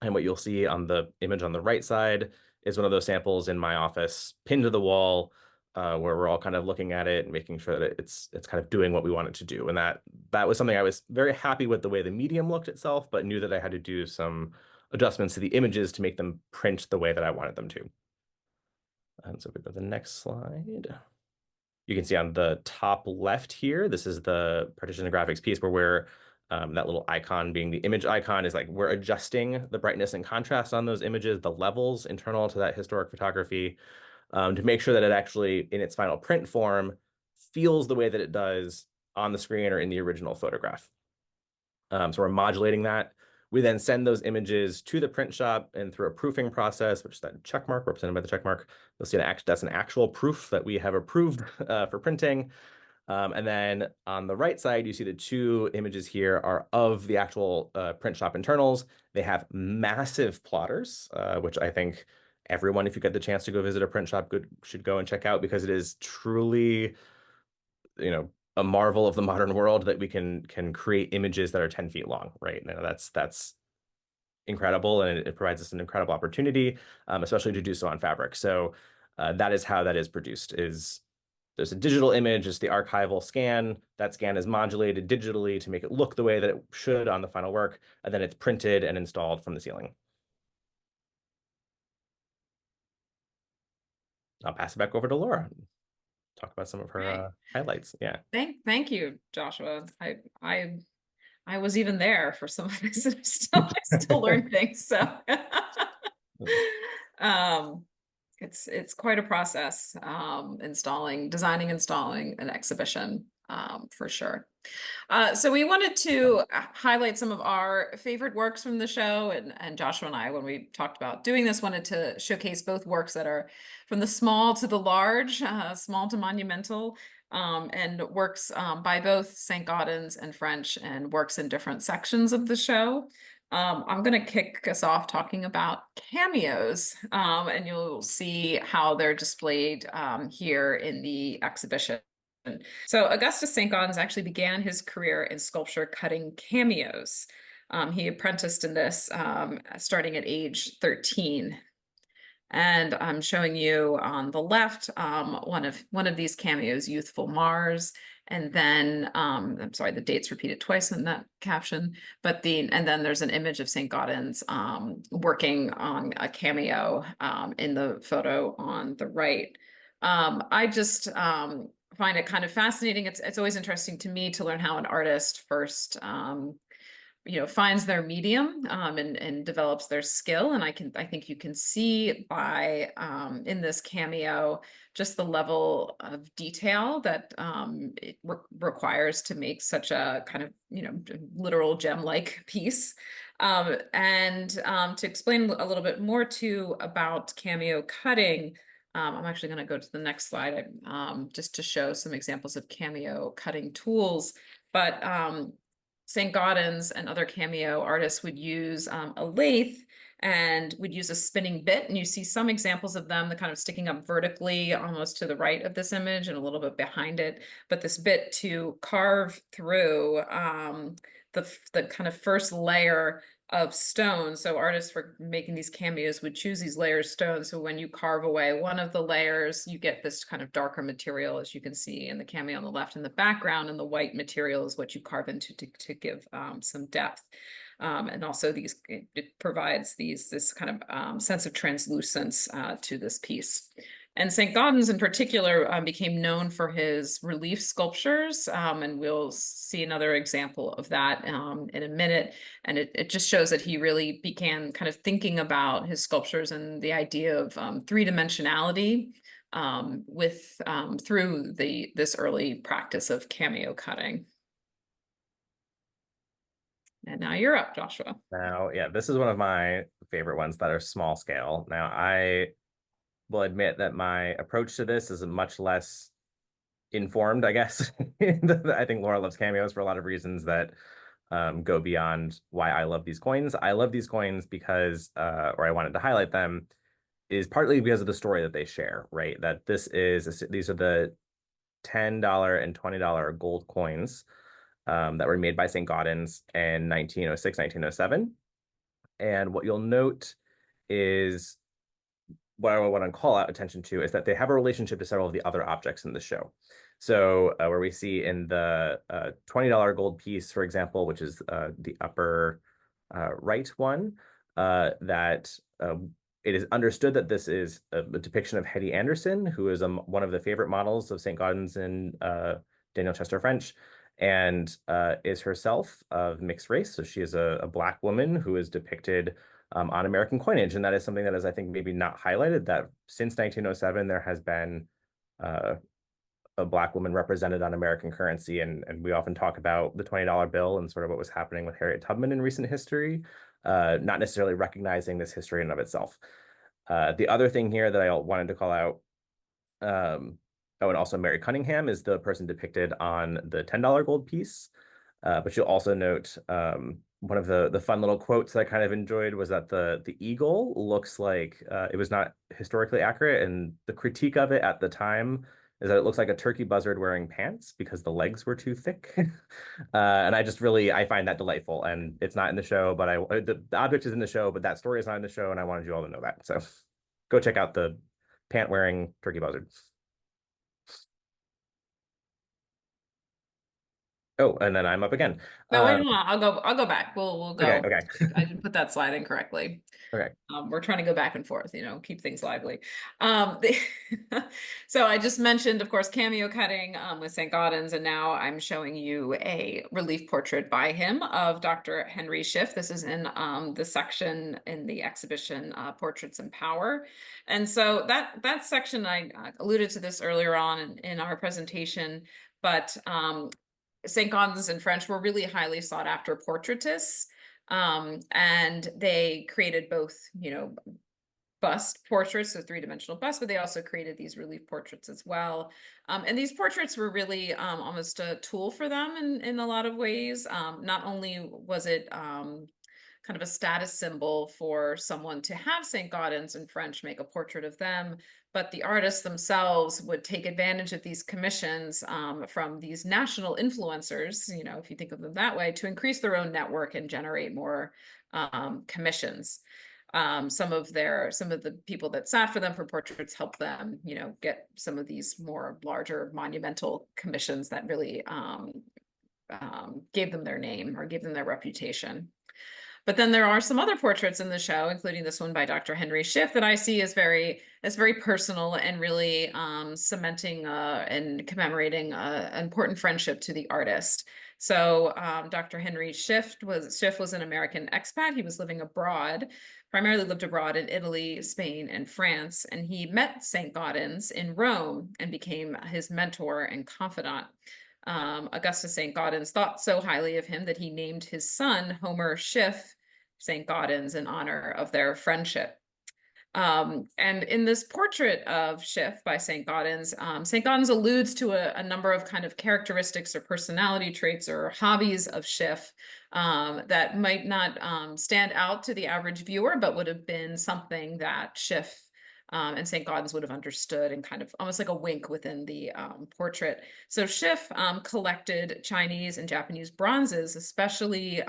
And what you'll see on the image on the right side is one of those samples in my office pinned to the wall, where we're all kind of looking at it and making sure that it's kind of doing what we want it to do. And that was something I was very happy with the way the medium looked itself, but knew that I had to do some adjustments to the images to make them print the way that I wanted them to. And so if we go to the next slide. You can see on the top left here, this is the partition and graphics piece where we're, that little icon being the image icon is like we're adjusting the brightness and contrast on those images, the levels internal to that historic photography, to make sure that it actually, in its final print form, feels the way that it does on the screen or in the original photograph. So we're modulating that. We then send those images to the print shop and through a proofing process, which is that check mark represented by the check mark. You'll see that's an actual proof that we have approved for printing. And then on the right side, you see the two images here are of the actual print shop internals. They have massive plotters, which I think everyone, if you get the chance to go visit a print shop, should go and check out, because it is truly, a marvel of the modern world that we can create images that are 10 feet long, right? Now that's incredible, and it provides us an incredible opportunity, especially to do so on fabric. So that is how that is produced. There's a digital image, it's the archival scan. That scan is modulated digitally to make it look the way that it should on the final work, and then it's printed and installed from the ceiling. I'll pass it back over to Laura. Talk about some of her highlights. Yeah. Thank you, Joshua. I was even there for some of this. I still learn things. So it's quite a process, designing, installing an exhibition, for sure. So we wanted to highlight some of our favorite works from the show, and Joshua and I, when we talked about doing this, wanted to showcase both works that are from the small to the large, small to monumental, and works by both Saint-Gaudens and French, and works in different sections of the show. I'm going to kick us off talking about cameos, and you'll see how they're displayed here in the exhibition. So Augustus Saint-Gaudens actually began his career in sculpture cutting cameos. He apprenticed in this starting at age 13. And I'm showing you on the left one of these cameos, Youthful Mars. And then I'm sorry, the date's repeated twice in that caption, and then there's an image of Saint-Gaudens working on a cameo in the photo on the right. I just find it kind of fascinating. It's always interesting to me to learn how an artist first finds their medium and develops their skill. And I think you can see by in this cameo just the level of detail that it requires to make such a kind of literal gem-like piece. And to explain a little bit more too about cameo cutting, I'm actually going to go to the next slide just to show some examples of cameo cutting tools. But Saint-Gaudens and other cameo artists would use a lathe and would use a spinning bit. And you see some examples of them, the kind of sticking up vertically almost to the right of this image and a little bit behind it. But this bit to carve through the kind of first layer of stone. So artists for making these cameos would choose these layers of stone. So when you carve away one of the layers, you get this kind of darker material, as you can see in the cameo on the left in the background, and the white material is what you carve into to give some depth. And also it provides this kind of sense of translucence to this piece. And Saint-Gaudens in particular became known for his relief sculptures, and we'll see another example of that in a minute. And it just shows that he really began kind of thinking about his sculptures and the idea of three-dimensionality through this early practice of cameo cutting. And now you're up, Joshua. Now, yeah, this is one of my favorite ones that are small scale. Now, I will admit that my approach to this is much less informed, I guess. I think Laura loves cameos for a lot of reasons that go beyond why I love these coins. I love these coins because, or I wanted to highlight them, is partly because of the story that they share, right? That these are the $10 and $20 gold coins that were made by Saint-Gaudens in 1906, 1907. And what you'll note is what I want to call out attention to is that they have a relationship to several of the other objects in the show. So where we see in the $20 gold piece, for example, which is the upper right one, that it is understood that this is a depiction of Hetty Anderson, who is one of the favorite models of Saint-Gaudens and Daniel Chester French, and is herself of mixed race. So she is a Black woman who is depicted on American coinage. And that is something that is, I think, maybe not highlighted, that since 1907, there has been a Black woman represented on American currency. And we often talk about the $20 bill and sort of what was happening with Harriet Tubman in recent history, not necessarily recognizing this history in and of itself. The other thing here that I wanted to call out, oh, and also Mary Cunningham is the person depicted on the $10 gold piece. But you'll also note one of the fun little quotes that I kind of enjoyed was that the eagle looks like it was not historically accurate. And the critique of it at the time is that it looks like a turkey buzzard wearing pants because the legs were too thick. And I find that delightful. And it's not in the show, but the object is in the show, but that story is not in the show. And I wanted you all to know that. So go check out the pant wearing turkey buzzard. Oh, and then I'm up again. No, wait, I'll go back. We'll go. Okay. I didn't put that slide in correctly. Okay. We're trying to go back and forth, keep things lively. So I just mentioned, of course, cameo cutting with Saint-Gaudens, and now I'm showing you a relief portrait by him of Dr. Henry Schiff. This is in the section in the exhibition Portraits and Power. And so that section, I alluded to this earlier on in our presentation, but Saint-Gaudens and French were really highly sought after portraitists. And they created both, bust portraits, so three-dimensional busts, but they also created these relief portraits as well. And these portraits were really almost a tool for them in a lot of ways. Not only was it kind of a status symbol for someone to have Saint-Gaudens and French make a portrait of them, but the artists themselves would take advantage of these commissions from these national influencers, if you think of them that way, to increase their own network and generate more commissions. Some of the people that sat for them for portraits helped them, get some of these more larger monumental commissions that really gave them their name or gave them their reputation. But then there are some other portraits in the show, including this one by Dr. Henry Schiff, that I see as very personal and really cementing and commemorating an important friendship to the artist. So Dr. Henry Schiff was an American expat. He was living abroad, primarily lived abroad in Italy, Spain, and France. And he met Saint-Gaudens in Rome and became his mentor and confidant. Augustus Saint-Gaudens thought so highly of him that he named his son Homer Schiff Saint-Gaudens in honor of their friendship. And in this portrait of Schiff by Saint-Gaudens, Saint-Gaudens alludes to a number of kind of characteristics or personality traits or hobbies of Schiff that might not stand out to the average viewer, but would have been something that Schiff and Saint-Gaudens would have understood, and kind of almost like a wink within the portrait. So Schiff collected Chinese and Japanese bronzes, especially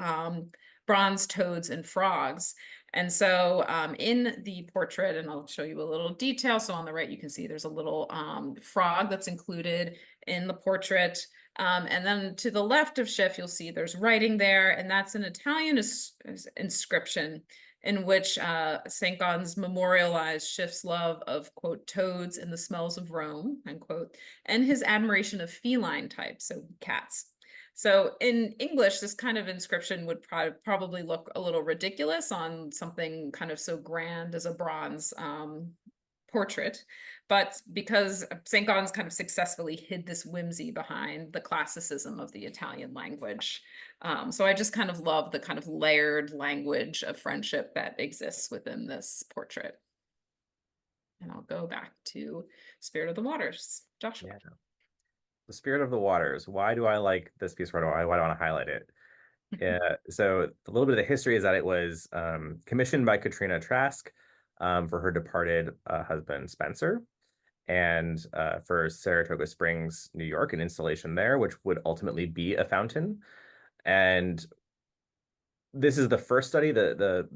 bronze toads and frogs. And so in the portrait, and I'll show you a little detail. So on the right, you can see there's a little frog that's included in the portrait. And then to the left of Schiff, you'll see there's writing there, and that's an Italian inscription in which Saint-Gaudens memorialized Schiff's love of, quote, toads and the smells of Rome, unquote, and his admiration of feline types, so cats. So in English, this kind of inscription would probably look a little ridiculous on something kind of so grand as a bronze portrait. But because St. Gaudens kind of successfully hid this whimsy behind the classicism of the Italian language. So I just kind of love the kind of layered language of friendship that exists within this portrait. And I'll go back to Spirit of the Waters. Joshua. Yeah. The Spirit of the Waters. Why do I like this piece? Why do I want to highlight it? So a little bit of the history is that it was commissioned by Katrina Trask for her departed husband, Spencer, and for Saratoga Springs, New York, an installation there, which would ultimately be a fountain. And this is the first study. The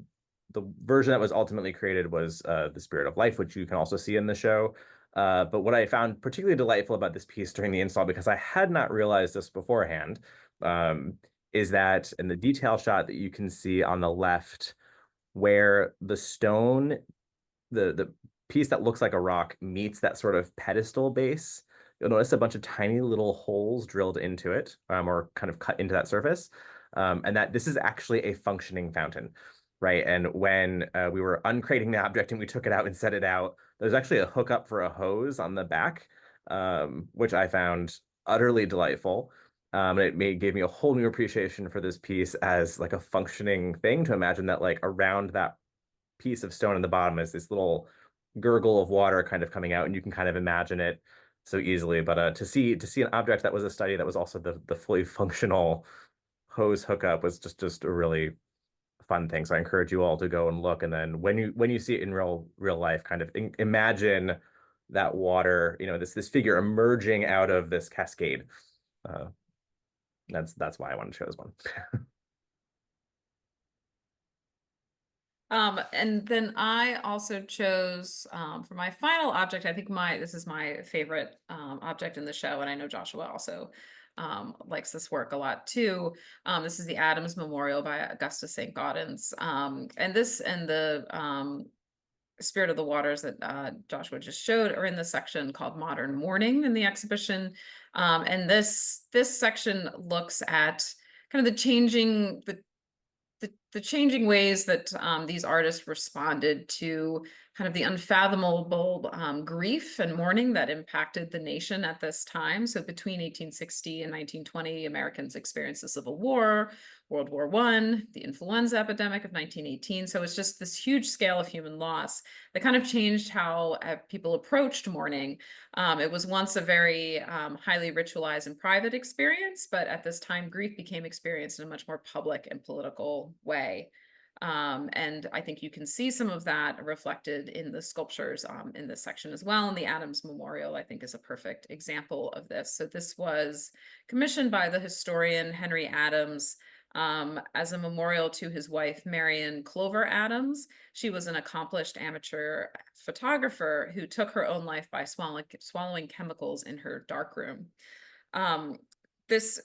version that was ultimately created was The Spirit of Life, which you can also see in the show. But what I found particularly delightful about this piece during the install, because I had not realized this beforehand, is that in the detail shot that you can see on the left, where the stone, the piece that looks like a rock meets that sort of pedestal base, you'll notice a bunch of tiny little holes drilled into it, or kind of cut into that surface, and that this is actually a functioning fountain, right? And when we were uncrating the object and we took it out and set it out, there's actually a hookup for a hose on the back, which I found utterly delightful. Gave me a whole new appreciation for this piece as like a functioning thing, to imagine that like around that piece of stone in the bottom is this little gurgle of water kind of coming out, and you can kind of imagine it so easily. But to see an object that was a study that was also the fully functional hose hookup was just a really fun thing. So I encourage you all to go and look, and then when you see it in real life, kind of imagine that water, this figure emerging out of this cascade. That's why I wanted to choose one. And then I also chose for my final object, I think this is my favorite object in the show, and I know Joshua also likes this work a lot too. This is the Adams Memorial by Augustus St. Gaudens. And this and the Spirit of the Waters that Joshua just showed are in the section called Modern Mourning in the exhibition. And this section looks at kind of the changing ways that these artists responded to kind of the unfathomable grief and mourning that impacted the nation at this time. So between 1860 and 1920, Americans experienced the Civil War, World War I, the influenza epidemic of 1918. So it's just this huge scale of human loss that kind of changed how people approached mourning. It was once a very highly ritualized and private experience, but at this time, grief became experienced in a much more public and political way. And I think you can see some of that reflected in the sculptures in this section as well. And the Adams Memorial, I think, is a perfect example of this. So this was commissioned by the historian Henry Adams as a memorial to his wife, Marion Clover Adams. She was an accomplished amateur photographer who took her own life by swallowing chemicals in her darkroom. This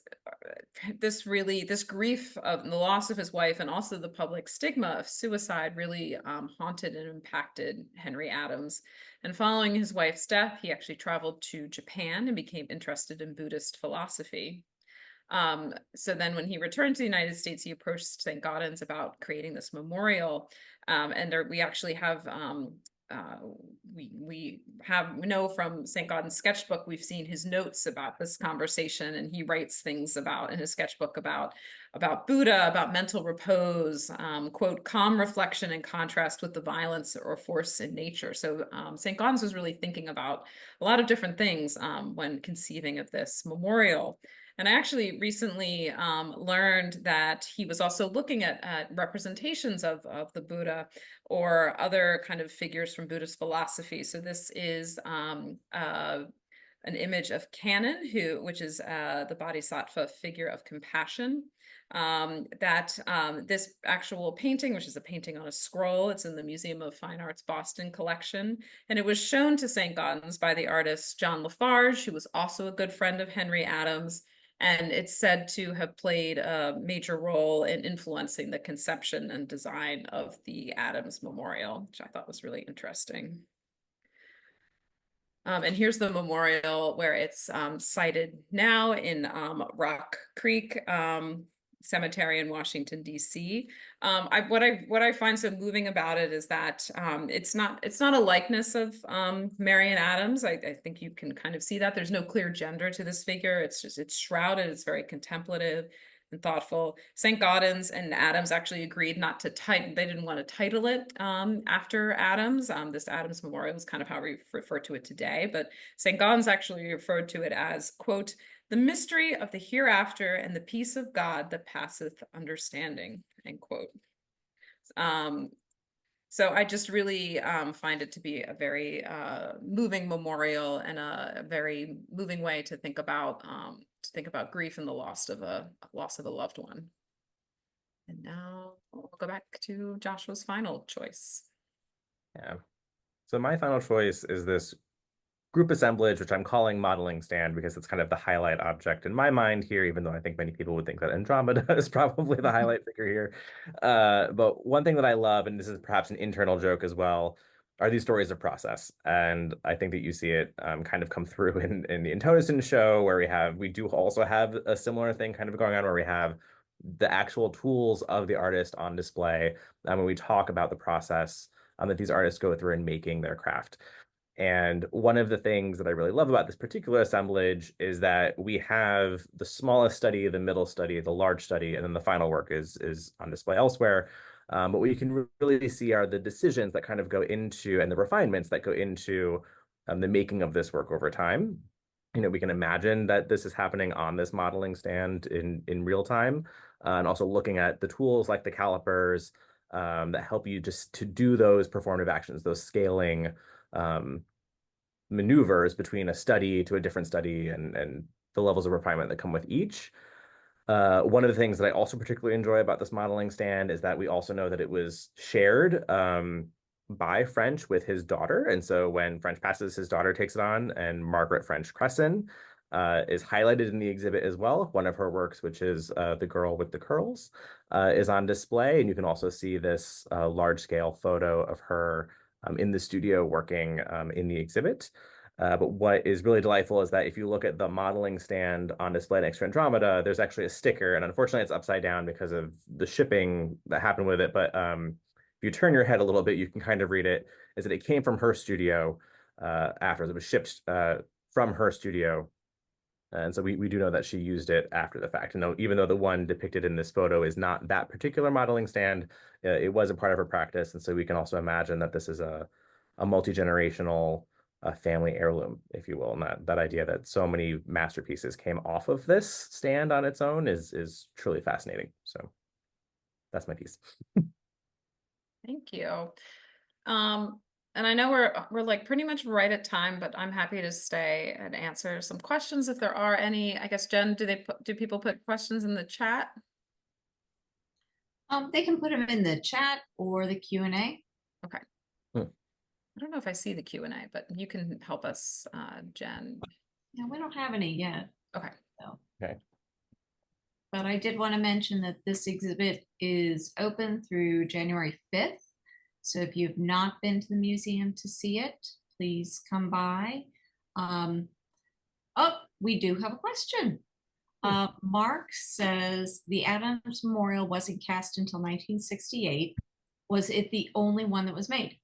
grief of the loss of his wife and also the public stigma of suicide really haunted and impacted Henry Adams. And following his wife's death, he actually traveled to Japan and became interested in Buddhist philosophy. So then when he returned to the United States, he approached St. Gaudens about creating this memorial. We actually have we know from St. Gaudens' sketchbook, we've seen his notes about this conversation, and he writes things about in his sketchbook about Buddha, about mental repose, quote, calm reflection in contrast with the violence or force in nature. So St. Gaudens was really thinking about a lot of different things when conceiving of this memorial. And I actually recently learned that he was also looking at representations of the Buddha or other kind of figures from Buddhist philosophy. So this is an image of Canon, which is the Bodhisattva figure of compassion. This actual painting, which is a painting on a scroll, it's in the Museum of Fine Arts Boston collection, and it was shown to St. Gaudens by the artist John Lafarge, who was also a good friend of Henry Adams. And it's said to have played a major role in influencing the conception and design of the Adams Memorial, which I thought was really interesting. And here's the memorial where it's sited now in Rock Creek Cemetery in Washington, D.C. What I find so moving about it is that it's not a likeness of Marian Adams. I think you can kind of see that there's no clear gender to this figure. It's shrouded. It's very contemplative and thoughtful. Saint-Gaudens and Adams actually agreed not to title. They didn't want to title it after Adams. This Adams Memorial is kind of how we refer to it today. But Saint-Gaudens actually referred to it as, quote, "the mystery of the hereafter and the peace of God that passeth understanding," end quote. So I just really find it to be a very moving memorial and a very moving way to think about grief and the loss of a loved one. And now we'll go back to Joshua's final choice. Yeah. So my final choice is this group assemblage, which I'm calling modeling stand because it's kind of the highlight object in my mind here, even though I think many people would think that Andromeda is probably the highlight figure here. But one thing that I love, and this is perhaps an internal joke as well, are these stories of process. And I think that you see it kind of come through in the Intonison show, where we do also have a similar thing kind of going on, where we have the actual tools of the artist on display when we talk about the process that these artists go through in making their craft. And one of the things that I really love about this particular assemblage is that we have the smallest study, the middle study, the large study, and then the final work is on display elsewhere. But what you can really see are the decisions that kind of go into and the refinements that go into the making of this work over time. We can imagine that this is happening on this modeling stand in real time, and also looking at the tools like the calipers that help you just to do those performative actions, those scaling maneuvers between a study to a different study and the levels of refinement that come with each. One of the things that I also particularly enjoy about this modeling stand is that we also know that it was shared by French with his daughter. And so when French passes, his daughter takes it on, and Margaret French Cresson is highlighted in the exhibit as well. One of her works, which is The Girl with the Curls, is on display. And you can also see this large-scale photo of her in the studio working in the exhibit. But what is really delightful is that if you look at the modeling stand on display next to Andromeda, there's actually a sticker, and unfortunately it's upside down because of the shipping that happened with it. But if you turn your head a little bit, you can kind of read it, is that it came from her studio after. It was shipped from her studio. And so we do know that she used it after the fact. And even though the one depicted in this photo is not that particular modeling stand, it was a part of her practice. And so we can also imagine that this is a multi-generational family heirloom, if you will. And that idea that so many masterpieces came off of this stand on its own is truly fascinating. So that's my piece. Thank you. And I know we're like pretty much right at time, but I'm happy to stay and answer some questions if there are any. I guess, Jen, do people put questions in the chat? They can put them in the chat or the Q&A. Okay. I don't know if I see the Q&A, but you can help us, Jen. Yeah, we don't have any yet. Okay. So. Okay. But I did want to mention that this exhibit is open through January 5th. So if you have not been to the museum to see it, please come by. Oh, we do have a question. Mark says the Adams Memorial wasn't cast until 1968. Was it the only one that was made?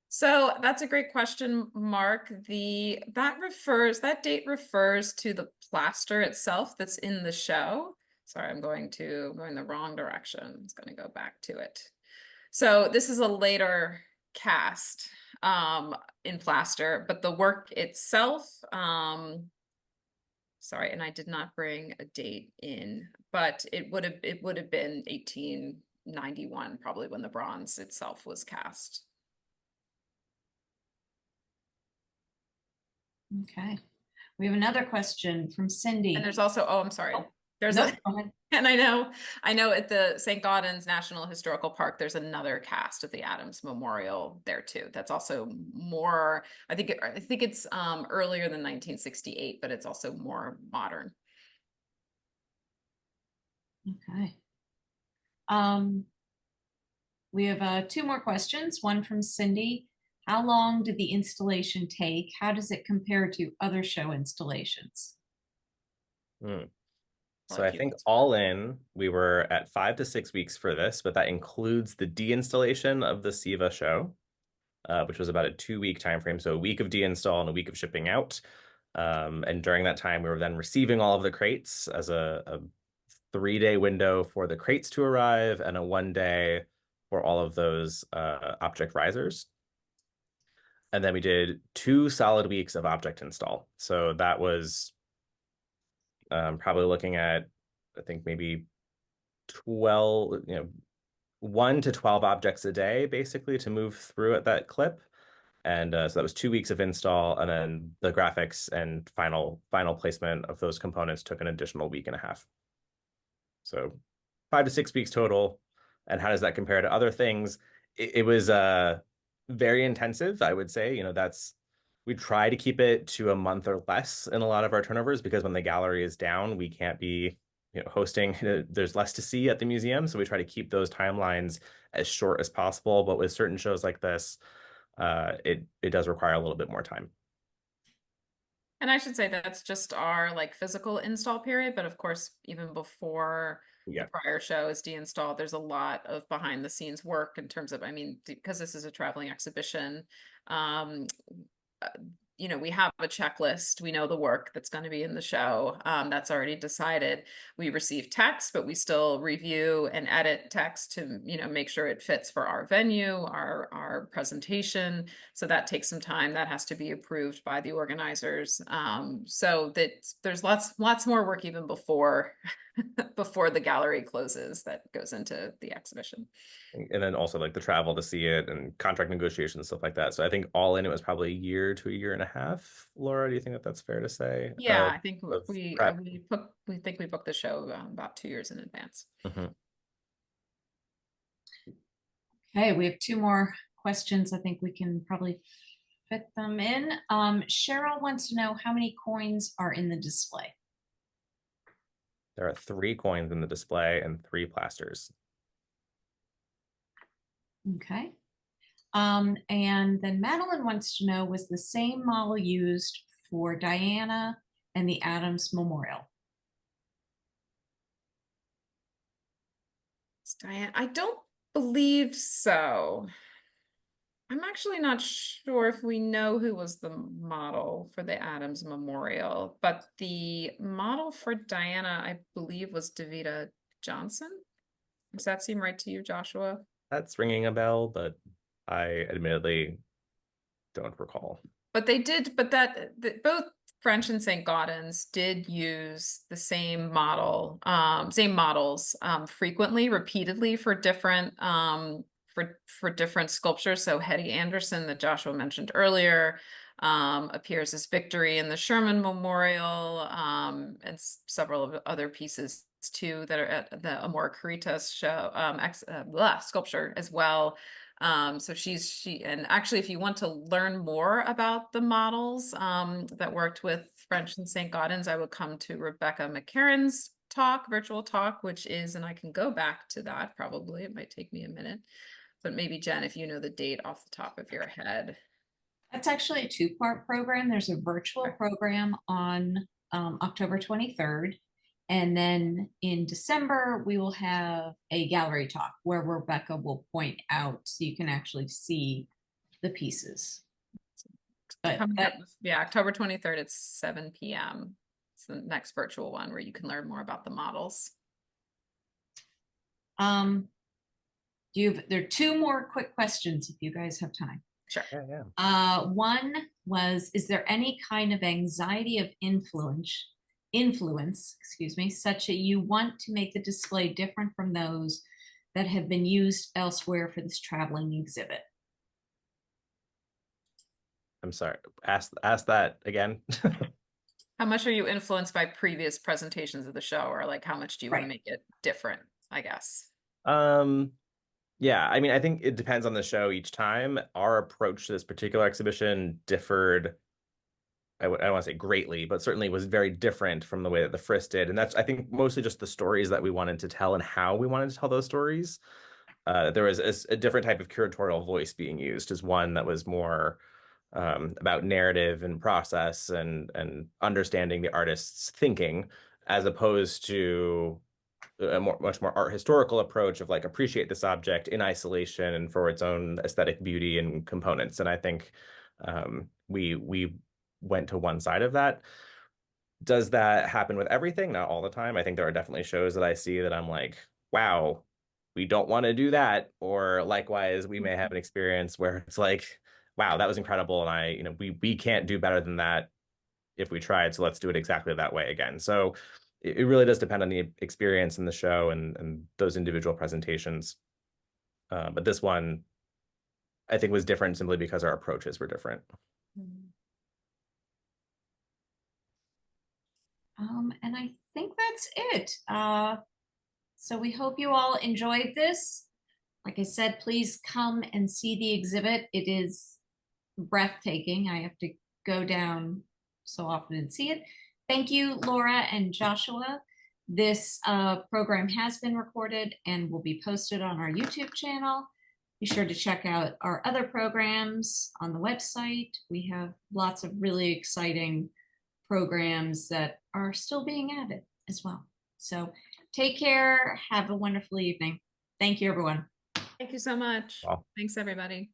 So that's a great question, Mark. That date refers to the plaster itself that's in the show. Sorry, I'm going the wrong direction. It's going to go back to it. So this is a later cast in plaster, but the work itself, sorry, and I did not bring a date in, but it would have been 1891, probably, when the bronze itself was cast. Okay. We have another question from Cindy. And there's also, I'm sorry. There's no, and I know at the Saint-Gaudens National Historical Park, there's another cast of the Adams Memorial there too. That's also more, I think it's earlier than 1968, but it's also more modern. Okay. We have two more questions. One from Cindy. How long did the installation take? How does it compare to other show installations? Hmm. So Probably I cute. think all in, we were at 5 to 6 weeks for this, but that includes the deinstallation of the SIVA show, which was about a 2 week time frame. So a week of deinstall and a week of shipping out. And during that time, we were then receiving all of the crates as a 3-day window for the crates to arrive and a 1 day for all of those object risers. And then we did 2 solid weeks of object install. So that was probably looking at, I think maybe 12, 1 to 12 objects a day, basically, to move through at that clip. And so that was 2 weeks of install, and then the graphics and final placement of those components took an additional week and a half. So 5 to 6 weeks total. And how does that compare to other things? It was very intensive, I would say. We try to keep it to a month or less in a lot of our turnovers, because when the gallery is down, we can't be hosting. There's less to see at the museum, so we try to keep those timelines as short as possible. But with certain shows like this, it does require a little bit more time. And I should say that's just our like physical install period, but of course, even before Yeah. the prior show is deinstalled, there's a lot of behind the scenes work in terms of, I mean, because this is a traveling exhibition, um, uh, we have a checklist. We know the work that's going to be in the show. That's already decided. We receive text, but we still review and edit text to, make sure it fits for our venue, our presentation. So that takes some time. That has to be approved by the organizers. So that there's lots more work even before before the gallery closes that goes into the exhibition. And then also like the travel to see it and contract negotiations, stuff like that. So I think all in, it was probably a year to a year and a half. Laura, do you think that that's fair to say? Yeah, I think Of we prep. we booked the show about 2 years in advance. Mhm. Okay, we have two more questions. I think we can probably fit them in. Cheryl wants to know how many coins are in the display. There are 3 coins in the display and 3 plasters. Okay. And then Madeline wants to know, was the same model used for Diana and the Adams Memorial? Diane, I don't believe so. I'm actually not sure if we know who was the model for the Adams Memorial, but the model for Diana, I believe, was Davita Johnson. Does that seem right to you, Joshua? That's ringing a bell, but I admittedly don't recall. But they did, both French and Saint-Gaudens did use the same same models frequently, repeatedly for different for different sculptures. So Hetty Anderson, that Joshua mentioned earlier, appears as Victory in the Sherman Memorial, and several of other pieces too that are at the Amor Caritas show sculpture as well. So and actually, if you want to learn more about the models that worked with French and Saint-Gaudens, I would come to Rebecca McCarran's virtual talk, which is, and I can go back to that probably, it might take me a minute, but maybe Jen, if you know the date off the top of your head. That's actually a two-part program. There's a virtual program on October 23rd. And then in December, we will have a gallery talk where Rebecca will point out so you can actually see the pieces. But yeah, October 23rd at 7 p.m. It's the next virtual one where you can learn more about the models. There are two more quick questions if you guys have time. Sure. Yeah. One was, is there any kind of anxiety of influence, excuse me, such that you want to make the display different from those that have been used elsewhere for this traveling exhibit? I'm sorry. Ask that again. How much are you influenced by previous presentations of the show, or like how much do you want to make it different, I guess? Yeah, I mean, I think it depends on the show each time. Our approach to this particular exhibition differed I don't want to say greatly, but certainly was very different from the way that the Frisk did. And that's, I think, mostly just the stories that we wanted to tell and how we wanted to tell those stories. There was a different type of curatorial voice being used, as one that was more about narrative and process and understanding the artist's thinking, as opposed to a much more art historical approach of like appreciate this object in isolation and for its own aesthetic beauty and components. And I think we went to one side of that. Does that happen with everything? Not all the time. I think there are definitely shows that I see that I'm like, wow, we don't want to do that. Or likewise, we may have an experience where it's like, wow, that was incredible. And we can't do better than that if we tried. So let's do it exactly that way again. So it really does depend on the experience in the show and those individual presentations. But this one, I think, was different simply because our approaches were different. And I think that's it. So we hope you all enjoyed this. Like I said, please come and see the exhibit. It is breathtaking. I have to go down so often and see it. Thank you, Laura and Joshua. This program has been recorded and will be posted on our YouTube channel. Be sure to check out our other programs on the website. We have lots of really exciting programs that are still being added as well. So take care. Have a wonderful evening. Thank you, everyone. Thank you so much. Wow. Thanks, everybody.